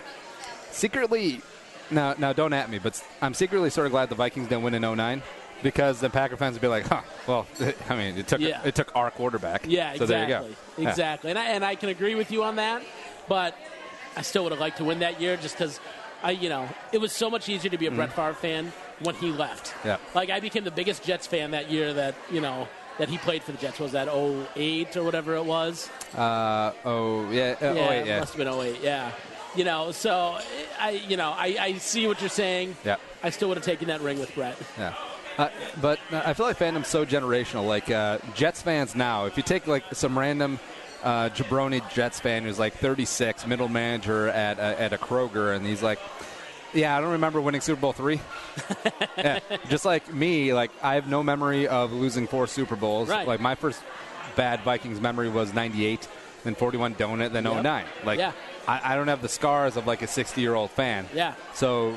Speaker 1: secretly now don't at me, but I'm secretly sort of glad the Vikings didn't win in 09, because the Packer fans would be like, well, I mean, it took our quarterback.
Speaker 2: Yeah,
Speaker 1: so
Speaker 2: exactly.
Speaker 1: There you go.
Speaker 2: Exactly. And I can agree with you on that, but I still would have liked to win that year just because, it was so much easier to be a Brett Favre fan when he left.
Speaker 1: Yeah.
Speaker 2: Like, I became the biggest Jets fan that year that he played for the Jets. Was that 08 or whatever it was?
Speaker 1: 08, yeah.
Speaker 2: It must have been 08, yeah. So I see what you're saying.
Speaker 1: Yeah.
Speaker 2: I still would have taken that ring with Brett.
Speaker 1: Yeah. But I feel like fandom's so generational. Like, Jets fans now, if you take, like, some random jabroni Jets fan who's like 36, middle manager at a Kroger, and he's like, yeah, I don't remember winning Super Bowl III. Just like me, like, I have no memory of losing 4 Super Bowls.
Speaker 2: Right.
Speaker 1: Like, my first bad Vikings memory was 98, then 41 donut, then 09. Like, I don't have the scars of like a 60-year-old fan.
Speaker 2: Yeah.
Speaker 1: So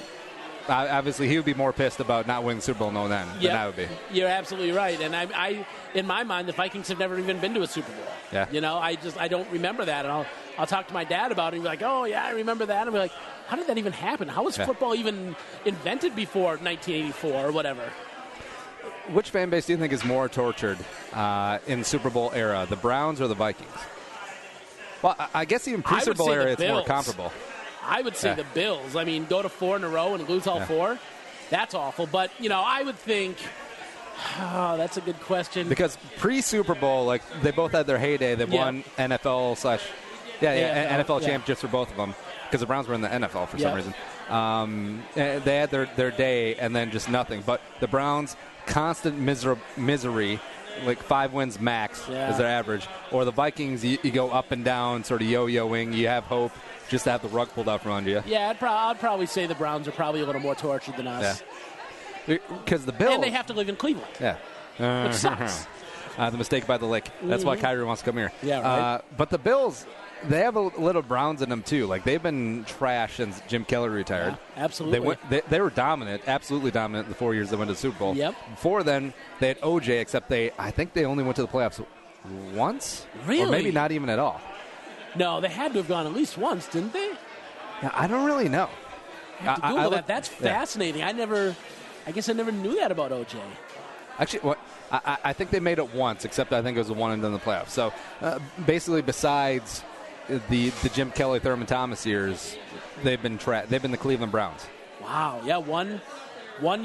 Speaker 1: obviously he would be more pissed about not winning the Super Bowl in 09 than I would be.
Speaker 2: You're absolutely right. And I in my mind, the Vikings have never even been to a Super Bowl.
Speaker 1: Yeah.
Speaker 2: I don't remember that. And I'll talk to my dad about it and be like, oh, yeah, I remember that. And I'll be like, how did that even happen? How was football even invented before 1984 or whatever?
Speaker 1: Which fan base do you think is more tortured in the Super Bowl era, the Browns or the Vikings? Well, I guess even pre-Super Bowl era, it's more comparable.
Speaker 2: I would say the Bills. I mean, go to 4 in a row and lose all 4. That's awful. But, I would think, that's a good question.
Speaker 1: Because pre-Super Bowl, like, they both had their heyday. They won NFL championships for both of them, because the Browns were in the NFL for some reason. They had their day and then just nothing. But the Browns, constant misery, like 5 wins max is their average. Or the Vikings, you go up and down, sort of yo-yoing. You have hope just to have the rug pulled out from under you.
Speaker 2: Yeah, I'd probably say the Browns are probably a little more tortured than us.
Speaker 1: Yeah. Because the Bills...
Speaker 2: And they have to live in Cleveland.
Speaker 1: Yeah.
Speaker 2: Which sucks.
Speaker 1: The mistake by the lake. That's why Kyrie wants to come here.
Speaker 2: Yeah, right.
Speaker 1: But the Bills, they have a little Browns in them, too. Like, they've been trash since Jim Kelly retired.
Speaker 2: Yeah, absolutely.
Speaker 1: They were dominant, absolutely dominant the 4 years they went to the Super Bowl.
Speaker 2: Yep.
Speaker 1: Before then, they had OJ, except I think they only went to the playoffs once?
Speaker 2: Really?
Speaker 1: Or maybe not even at all.
Speaker 2: No, they had to have gone at least once, didn't they?
Speaker 1: I don't really know.
Speaker 2: I have to Google that. That's fascinating. I guess I never knew that about OJ.
Speaker 1: Actually, I think they made it once, except I think it was the one and done in the playoffs. So basically, besides the Jim Kelly, Thurman Thomas years, they've been the Cleveland Browns.
Speaker 2: Wow. Yeah, one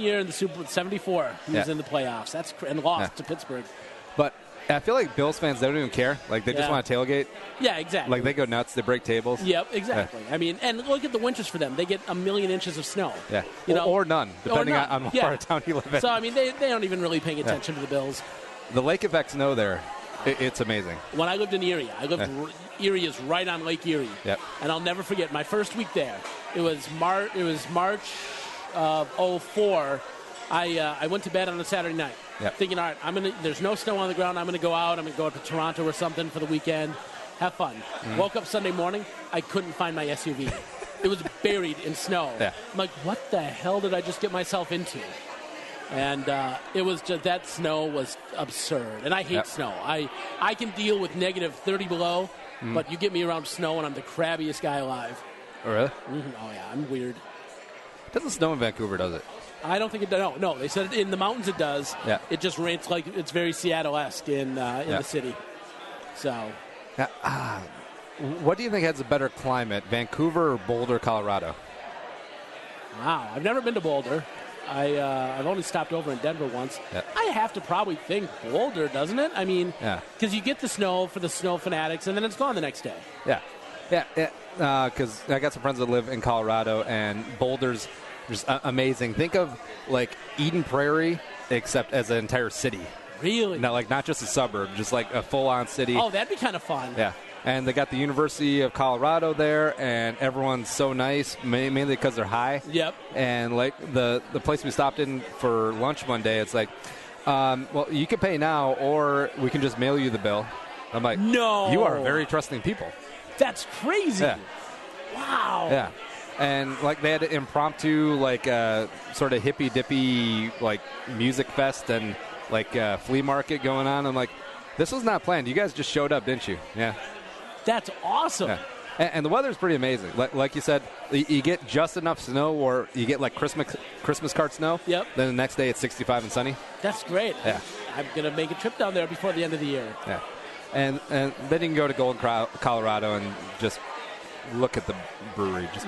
Speaker 2: year in the Super Bowl, 74, he was in the playoffs. And lost to Pittsburgh.
Speaker 1: But I feel like Bills fans, they don't even care. Like, they just want to tailgate.
Speaker 2: Yeah, exactly.
Speaker 1: Like, they go nuts. They break tables.
Speaker 2: Yep, exactly. I mean, and look at the winters for them. They get 1 million inches of snow.
Speaker 1: Yeah. Or none, depending on what part of town you live in.
Speaker 2: So, I mean, they don't even really pay attention to the Bills.
Speaker 1: The lake effect snow there, it's amazing.
Speaker 2: When I lived in Erie, Erie is right on Lake Erie.
Speaker 1: Yep.
Speaker 2: And I'll never forget my first week there. It was March of 2004. I went to bed on a Saturday night, thinking, all right, there's no snow on the ground. I'm going to go out. I'm going to go up to Toronto or something for the weekend, have fun. Woke up Sunday morning. I couldn't find my SUV. It was buried in snow.
Speaker 1: Yeah.
Speaker 2: I'm like, what the hell did I just get myself into? And it was just, that snow was absurd. And I hate snow. I can deal with negative 30 below, but you get me around snow and I'm the crabbiest guy alive.
Speaker 1: Oh, really?
Speaker 2: Mm-hmm. Oh, yeah, I'm weird.
Speaker 1: It doesn't snow in Vancouver, does it?
Speaker 2: I don't think it does. No, they said in the mountains it does.
Speaker 1: Yeah.
Speaker 2: It just rains like it's very Seattle-esque in the city. So.
Speaker 1: What do you think has a better climate, Vancouver or Boulder, Colorado?
Speaker 2: Wow, I've never been to Boulder. I've only stopped over in Denver once.
Speaker 1: Yeah.
Speaker 2: I have to probably think Boulder, doesn't it? I mean, because you get the snow for the snow fanatics, and then it's gone the next day.
Speaker 1: Yeah. Because I got some friends that live in Colorado, and Boulder's just amazing. Think of like Eden Prairie, except as an entire city.
Speaker 2: Really?
Speaker 1: No, like not just a suburb, just like a full-on city.
Speaker 2: Oh, that'd be kind of fun.
Speaker 1: Yeah. And they got the University of Colorado there, and everyone's so nice, mainly because they're high.
Speaker 2: Yep.
Speaker 1: And like the place we stopped in for lunch one day, it's like, well, you can pay now, or we can just mail you the bill. I'm like,
Speaker 2: no.
Speaker 1: You are very trusting people.
Speaker 2: That's crazy.
Speaker 1: Yeah.
Speaker 2: Wow.
Speaker 1: Yeah. And like they had an impromptu, like sort of hippy dippy, like music fest and like flea market going on. I'm like, this was not planned. You guys just showed up, didn't you? Yeah.
Speaker 2: That's awesome.
Speaker 1: Yeah. And the weather's pretty amazing. Like you said, you get just enough snow, or you get like Christmas cart snow.
Speaker 2: Yep.
Speaker 1: Then the next day it's 65 and sunny.
Speaker 2: That's great.
Speaker 1: Yeah.
Speaker 2: I'm gonna make a trip down there before the end of the year.
Speaker 1: Yeah. And then you can go to Golden, Colorado, and just look at the brewery. Just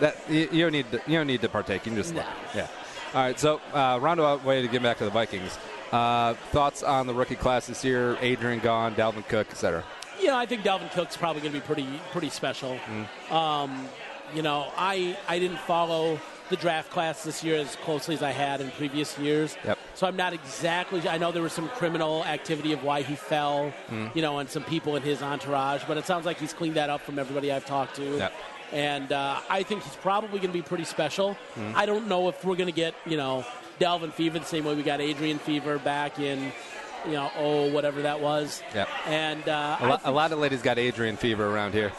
Speaker 1: that you don't need to partake. You can just look. Yeah. All right. So roundabout way to get back to the Vikings. Thoughts on the rookie class this year? Adrian gone, Dalvin Cook, etc.
Speaker 2: I think Dalvin Cook's probably going to be pretty special. I didn't follow the draft class this year as closely as I had in previous years.
Speaker 1: Yep.
Speaker 2: So I'm not exactly. I know there was some criminal activity of why he fell, and some people in his entourage, but it sounds like he's cleaned that up from everybody I've talked to.
Speaker 1: Yep.
Speaker 2: And I think he's probably going to be pretty special. I don't know if we're going to get, Dalvin fever the same way we got Adrian fever back in, whatever that was.
Speaker 1: Yep.
Speaker 2: And
Speaker 1: a lot of ladies got Adrian fever around here.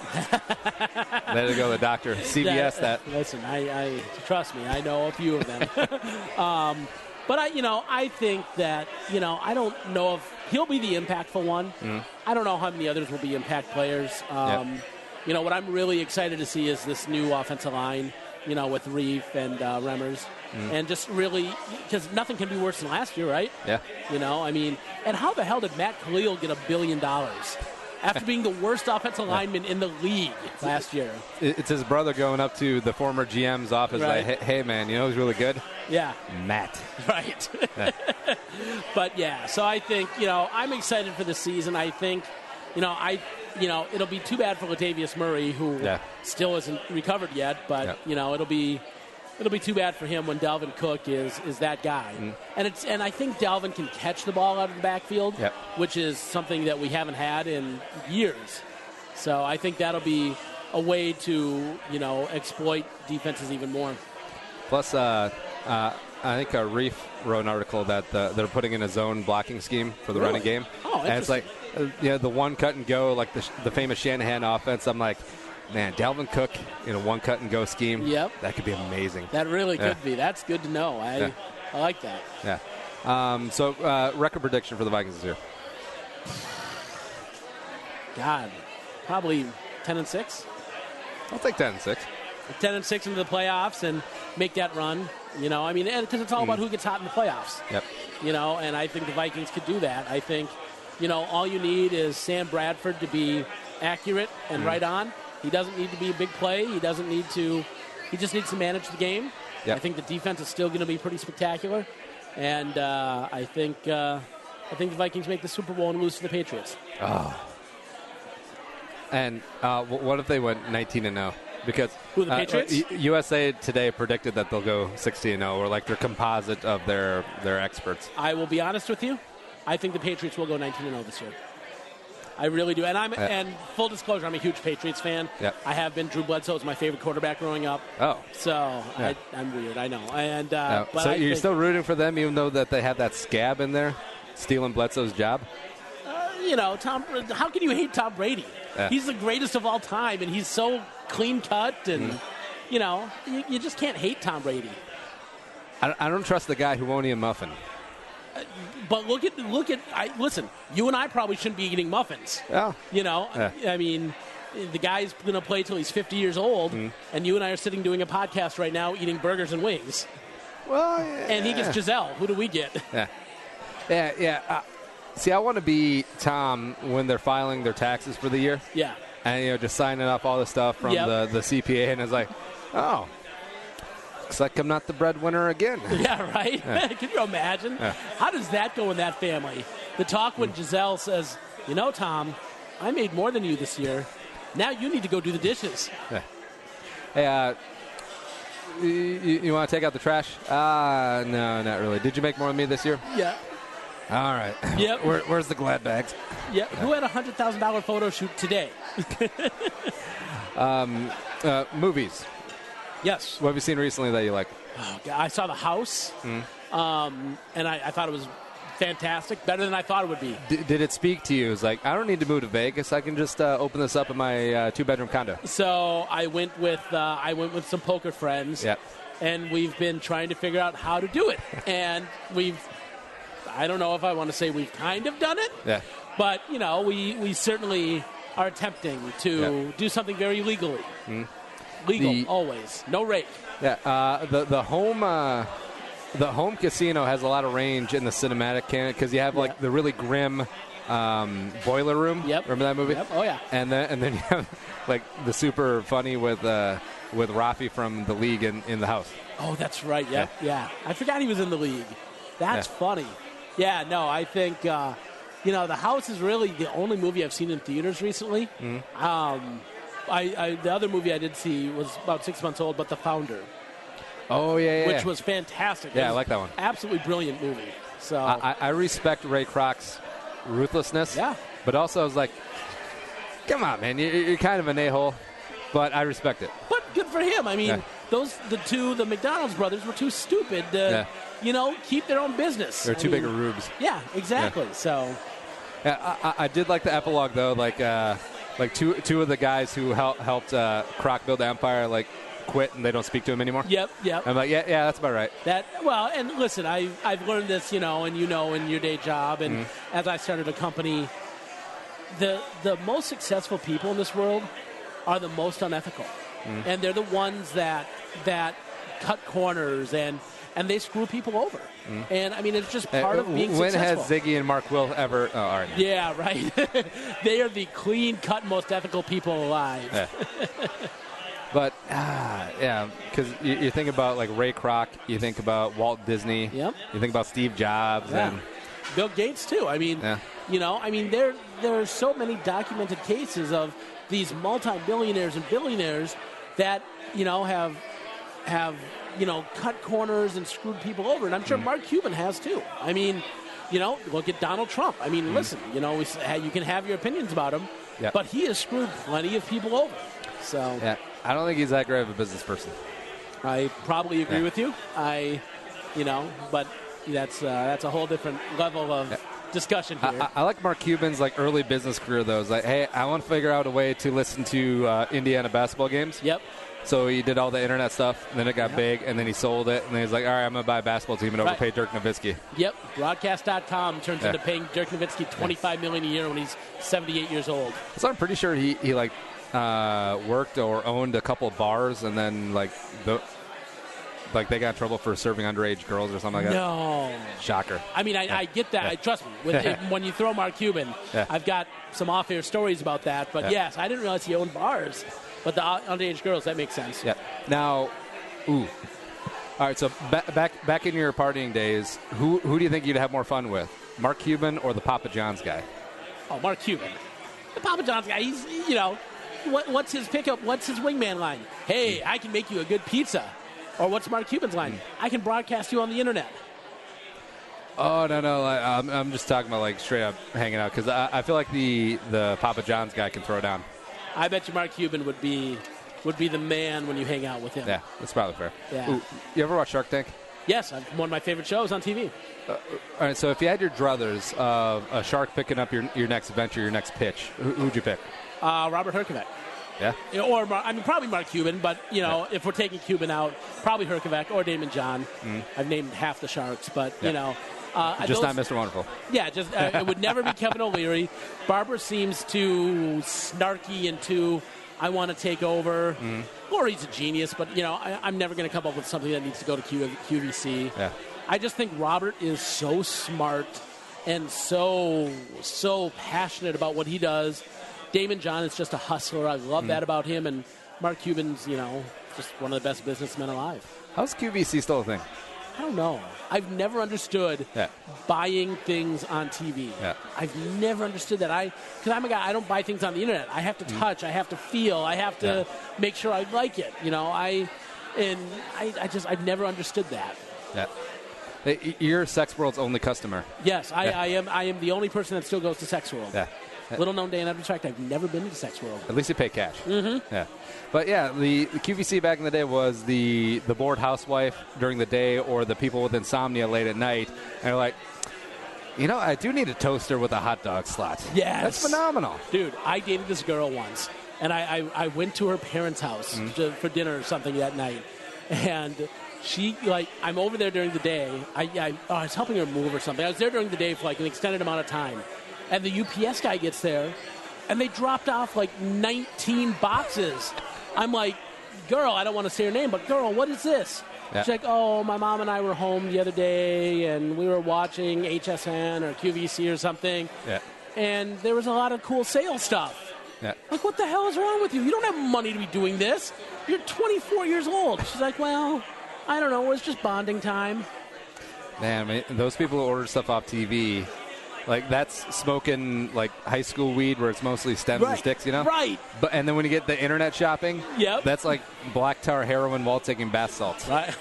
Speaker 1: Let it go to the doctor. CVS that.
Speaker 2: Listen, I trust me. I know a few of them. But I think that, I don't know if he'll be the impactful one. I don't know how many others will be impact players. What I'm really excited to see is this new offensive line, with Reef and Remmers. And just really, because nothing can be worse than last year, right?
Speaker 1: Yeah.
Speaker 2: And how the hell did Matt Khalil get $1 billion after being the worst offensive lineman in the league last year?
Speaker 1: It's his brother going up to the former GM's office like, hey, man, who's really good?
Speaker 2: Yeah.
Speaker 1: Matt.
Speaker 2: Right.
Speaker 1: Yeah.
Speaker 2: But, so I think, I'm excited for the season. I think, it'll be too bad for Latavius Murray, who still isn't recovered yet, but, it'll be too bad for him when Dalvin Cook is that guy. And I think Dalvin can catch the ball out of the backfield, which is something that we haven't had in years. So I think that'll be a way to, exploit defenses even more.
Speaker 1: Plus, I think Reef wrote an article that they're putting in a zone blocking scheme for the running game.
Speaker 2: Oh,
Speaker 1: and it's like, the one cut and go, like the famous Shanahan offense. I'm like, man, Dalvin Cook in a one cut and go scheme. Yep. That could be amazing.
Speaker 2: That really could be. That's good to know. I like that.
Speaker 1: Yeah. So record prediction for the Vikings this year.
Speaker 2: God, probably 10-6.
Speaker 1: I'll take 10-6.
Speaker 2: 10-6 into the playoffs and make that run. Because it's all about who gets hot in the playoffs.
Speaker 1: Yep.
Speaker 2: And I think the Vikings could do that. I think, all you need is Sam Bradford to be accurate and right on. He doesn't need to be a big play. He just needs to manage the game. Yep. I think the defense is still going to be pretty spectacular. And I think the Vikings make the Super Bowl and lose to the Patriots.
Speaker 1: Oh. And what if they went 19-0? Because
Speaker 2: who, the Patriots?
Speaker 1: USA Today predicted that they'll go 16-0, or like their composite of their experts.
Speaker 2: I will be honest with you. I think the Patriots will go 19-0 this year. I really do. And and full disclosure, I'm a huge Patriots fan.
Speaker 1: Yep.
Speaker 2: I have been. Drew Bledsoe was my favorite quarterback growing up.
Speaker 1: Oh.
Speaker 2: So I'm weird, I know. And but
Speaker 1: so you're still rooting for them, even though that they have that scab in there, stealing Bledsoe's job?
Speaker 2: Tom. How can you hate Tom Brady? He's the greatest of all time, and he's so clean cut, and you just can't hate Tom Brady.
Speaker 1: I don't trust the guy who won't eat a muffin.
Speaker 2: But listen, you and I probably shouldn't be eating muffins.
Speaker 1: Yeah.
Speaker 2: I mean, the guy's going to play till he's 50 years old, and you and I are sitting doing a podcast right now eating burgers and wings.
Speaker 1: Well, yeah.
Speaker 2: And he gets Giselle. Who do we get?
Speaker 1: Yeah. See, I want to be Tom when they're filing their taxes for the year.
Speaker 2: Yeah.
Speaker 1: And, just signing up all the stuff from the CPA, and it's like, oh, looks like I'm not the breadwinner again.
Speaker 2: Yeah, right?
Speaker 1: Yeah.
Speaker 2: Can you imagine?
Speaker 1: Yeah.
Speaker 2: How does that go in that family? The talk when Giselle says, Tom, I made more than you this year. Now you need to go do the dishes.
Speaker 1: Yeah. Hey, you want to take out the trash? No, not really. Did you make more than me this year?
Speaker 2: Yeah.
Speaker 1: All right.
Speaker 2: Yep.
Speaker 1: Where's the Glad bags?
Speaker 2: Yeah. Who had a $100,000 photo shoot today?
Speaker 1: Movies.
Speaker 2: Yes.
Speaker 1: What have you seen recently that you like?
Speaker 2: Oh, God, I saw The House, and I thought it was fantastic, better than I thought it would be.
Speaker 1: Did it speak to you? It's like, I don't need to move to Vegas. I can just open this up in my 2-bedroom condo.
Speaker 2: So I went with some poker friends, and we've been trying to figure out how to do it. And I don't know if I want to say we've kind of done it, but we certainly are attempting to do something very legally. Legal, always. No rape.
Speaker 1: Yeah, the home casino has a lot of range in the cinematic canon because you have like the really grim boiler room.
Speaker 2: Yep.
Speaker 1: Remember that movie?
Speaker 2: Yep. Oh yeah.
Speaker 1: And then you have like the super funny with Rafi from The League in the house.
Speaker 2: Oh, that's right. Yep. Yeah. I forgot he was in The League. That's funny. Yeah. No, I think The House is really the only movie I've seen in theaters recently. The other movie I did see was about 6 months old, but The Founder.
Speaker 1: Oh, yeah.
Speaker 2: Which was fantastic.
Speaker 1: Yeah, I like that one.
Speaker 2: Absolutely brilliant movie. So
Speaker 1: I respect Ray Kroc's ruthlessness.
Speaker 2: Yeah.
Speaker 1: But also I was like, come on, man. You're kind of an a-hole, but I respect it.
Speaker 2: But good for him. I mean, the McDonald's brothers were too stupid to, keep their own business.
Speaker 1: They're too big of rubes.
Speaker 2: Yeah, exactly. Yeah. So.
Speaker 1: Yeah, I did like the epilogue, though. Like two of the guys who helped Kroc build the empire, like, quit and they don't speak to him anymore.
Speaker 2: Yep.
Speaker 1: I'm like, yeah, that's about right.
Speaker 2: And listen, I've learned this, in your day job, and as I started a company, the most successful people in this world are the most unethical, and they're the ones that cut corners and they screw people over. And I mean, it's just part of being
Speaker 1: when
Speaker 2: successful.
Speaker 1: When has Ziggy and Mark Will ever? Oh, all right.
Speaker 2: Yeah, right. They are the clean-cut, most ethical people alive.
Speaker 1: Yeah. But, because you think about, like, Ray Kroc, you think about Walt Disney, you think about Steve Jobs. And
Speaker 2: Bill Gates, too. I mean, there are so many documented cases of these multi-billionaires and billionaires that, have cut corners and screwed people over. And I'm sure Mark Cuban has, too. I mean, look at Donald Trump. I mean, listen, you can have your opinions about him, but he has screwed plenty of people over. So
Speaker 1: I don't think he's that great of a business person.
Speaker 2: I probably agree with you. But that's a whole different level of discussion here.
Speaker 1: I like Mark Cuban's like early business career, though. It's like, hey, I want to figure out a way to listen to Indiana basketball games.
Speaker 2: Yep.
Speaker 1: So he did all the internet stuff, and then it got big, and then he sold it, and then he's like, all right, I'm going to buy a basketball team and overpay Dirk Nowitzki.
Speaker 2: Yep. Broadcast.com turns into paying Dirk Nowitzki $25 million a year when he's 78 years old.
Speaker 1: So I'm pretty sure he worked or owned a couple of bars, and then they got in trouble for serving underage girls or something like that.
Speaker 2: No.
Speaker 1: Shocker.
Speaker 2: I mean, I get that. Trust me. When you throw Mark Cuban, I've got some off-air stories about that. But yes, I didn't realize he owned bars. But the underage girls, that makes sense.
Speaker 1: Yeah. Now, all right. So back in your partying days, who do you think you'd have more fun with, Mark Cuban or the Papa John's guy?
Speaker 2: Oh, Mark Cuban. The Papa John's guy. He's what's his pickup? What's his wingman line? Hey, I can make you a good pizza. Or what's Mark Cuban's line? I can broadcast you on the internet.
Speaker 1: Oh no! I'm just talking about like straight up hanging out because I feel like the Papa John's guy can throw down.
Speaker 2: I bet you Mark Cuban would be the man when you hang out with him.
Speaker 1: Yeah, that's probably fair.
Speaker 2: Yeah.
Speaker 1: Ooh, you ever watch Shark Tank?
Speaker 2: Yes, one of my favorite shows on TV.
Speaker 1: All right, so if you had your druthers of a shark picking up your next venture, your next pitch, who'd you pick?
Speaker 2: Robert Herjavec.
Speaker 1: Yeah.
Speaker 2: Or, probably Mark Cuban, but, if we're taking Cuban out, probably Herkovec or Damon John. I've named half the Sharks, but,
Speaker 1: Just not Mr. Wonderful.
Speaker 2: Yeah, it would never be Kevin O'Leary. Barbara seems too snarky and too, I want to take over. Or he's a genius, but, I'm never going to come up with something that needs to go to QVC.
Speaker 1: Yeah.
Speaker 2: I just think Robert is so smart and so passionate about what he does. Damon John is just a hustler. I love that about him. And Mark Cuban's, just one of the best businessmen alive.
Speaker 1: How's QVC still a thing?
Speaker 2: I don't know. I've never understood buying things on TV.
Speaker 1: Yeah.
Speaker 2: I've never understood that. Because I'm a guy, I don't buy things on the internet. I have to touch. I have to feel. I have to make sure I like it. I've never understood that.
Speaker 1: Yeah. You're Sex World's only customer.
Speaker 2: Yes, I am the only person that still goes to Sex World.
Speaker 1: Yeah.
Speaker 2: Little known Dan Abstract, I've never been to Sex World.
Speaker 1: At least you pay cash. Yeah. But yeah, the QVC back in the day was the bored housewife during the day or the people with insomnia late at night. And they're like, I do need a toaster with a hot dog slot.
Speaker 2: Yes.
Speaker 1: That's phenomenal.
Speaker 2: Dude, I dated this girl once, and I went to her parents' house for dinner or something that night. And she, I'm over there during the day. I was helping her move or something. I was there during the day for an extended amount of time. And the UPS guy gets there, and they dropped off 19 boxes. I'm like, girl, I don't want to say her name, but girl, what is this? Yeah. She's like, oh, my mom and I were home the other day, and we were watching HSN or QVC or something. Yeah. And there was a lot of cool sales stuff. Yeah. Like, what the hell is wrong with you? You don't have money to be doing this. You're 24 years old. She's like, well, I don't know. It was just bonding time.
Speaker 1: Man, those people who order stuff off TV... that's smoking high school weed where it's mostly stems and sticks,
Speaker 2: Right.
Speaker 1: And then when you get the internet shopping, that's like black tar heroin while taking bath salts.
Speaker 2: Right.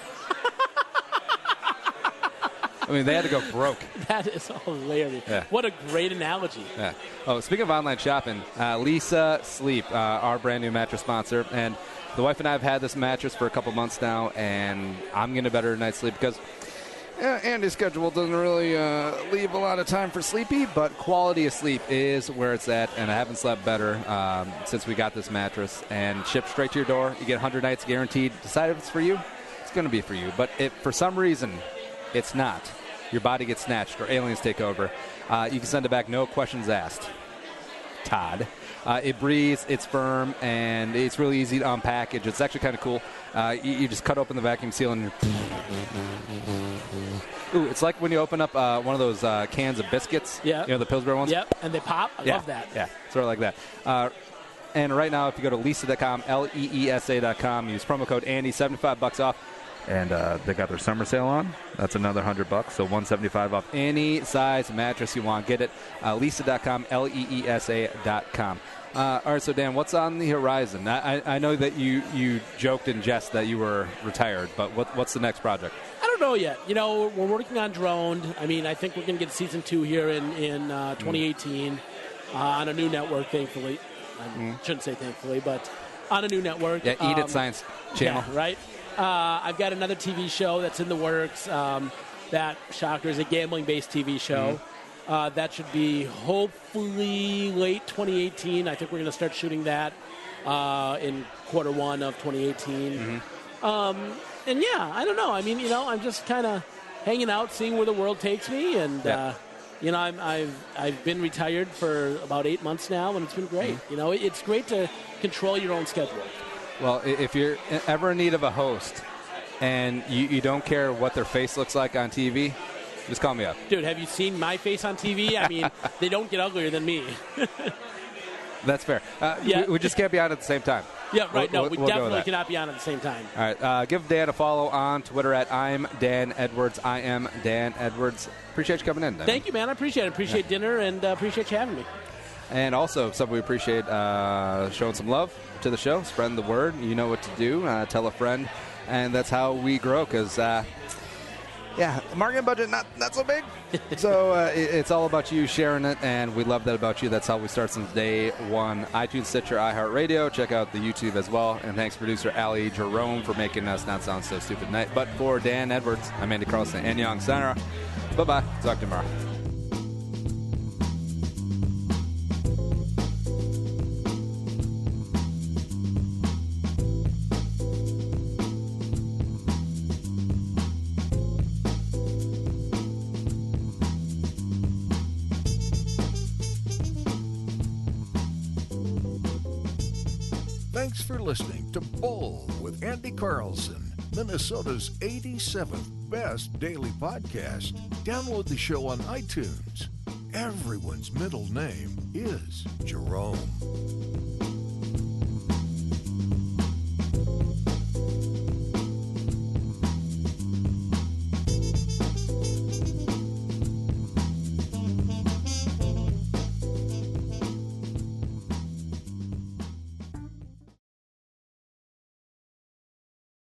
Speaker 1: They had to go broke.
Speaker 2: That is hilarious. Yeah. What a great analogy.
Speaker 1: Yeah. Oh, speaking of online shopping, Lisa Sleep, our brand new mattress sponsor, and the wife and I have had this mattress for a couple months now, and I'm getting a better night's sleep because Andy's schedule doesn't really leave a lot of time for sleepy, but quality of sleep is where it's at, and I haven't slept better since we got this mattress. And shipped straight to your door. You get 100 nights guaranteed. Decide if it's for you, it's going to be for you. But if for some reason it's not, your body gets snatched or aliens take over, you can send it back, no questions asked. Todd. It breathes, it's firm, and it's really easy to unpackage. It's actually kind of cool. You just cut open the vacuum seal and ooh, it's like when you open up one of those cans of biscuits. Yeah. The Pillsbury ones.
Speaker 2: Yep, and they pop. I love that.
Speaker 1: Yeah, sort of like that. And right now, if you go to Leesa.com, Leesa.com, use promo code Andy, $75 off. And they got their summer sale on. That's another $100, so $175 off any size mattress you want. Get it. Leesa.com, Leesa.com. All right, so Dan, what's on the horizon? I know that you joked in jest that you were retired, but what's the next project?
Speaker 2: I don't know yet. We're working on Droned. I think we're going to get season 2 here in 2018 on a new network, thankfully. I shouldn't say thankfully, but on a new network.
Speaker 1: Yeah, Eat It Science Channel.
Speaker 2: Yeah, right. I've got another TV show that's in the works. That, shocker, is a gambling-based TV show. That should be hopefully late 2018. I think we're going to start shooting that in quarter 1 of 2018. And yeah, I don't know. I'm just kind of hanging out, seeing where the world takes me, and I've been retired for about 8 months now, and it's been great. It's great to control your own schedule.
Speaker 1: Well, if you're ever in need of a host and you don't care what their face looks like on TV, just call me up.
Speaker 2: Dude, have you seen my face on TV? They don't get uglier than me.
Speaker 1: That's fair. We just can't be on at the same time.
Speaker 2: Yeah, right. We definitely cannot be on at the same time.
Speaker 1: All right. Give Dan a follow on Twitter at I'm Dan Edwards. I am Dan Edwards. Appreciate you coming in.
Speaker 2: Thank you, man. I appreciate it. Appreciate dinner, and appreciate you having me.
Speaker 1: And also, something we appreciate, showing some love to the show, spreading the word. You know what to do. Tell a friend. And that's how we grow because, marketing budget, not so big. So it's all about you sharing it, and we love that about you. That's how we start since day one. iTunes, Stitcher, iHeartRadio. Check out the YouTube as well. And thanks, producer Allie Jerome, for making us not sound so stupid tonight. But for Dan Edwards, I'm Andy Carlson and Young Senra. Bye-bye. Talk to you tomorrow.
Speaker 3: Thanks for listening to Bull with Andy Carlson, Minnesota's 87th best daily podcast. Download the show on iTunes. Everyone's middle name is Jerome.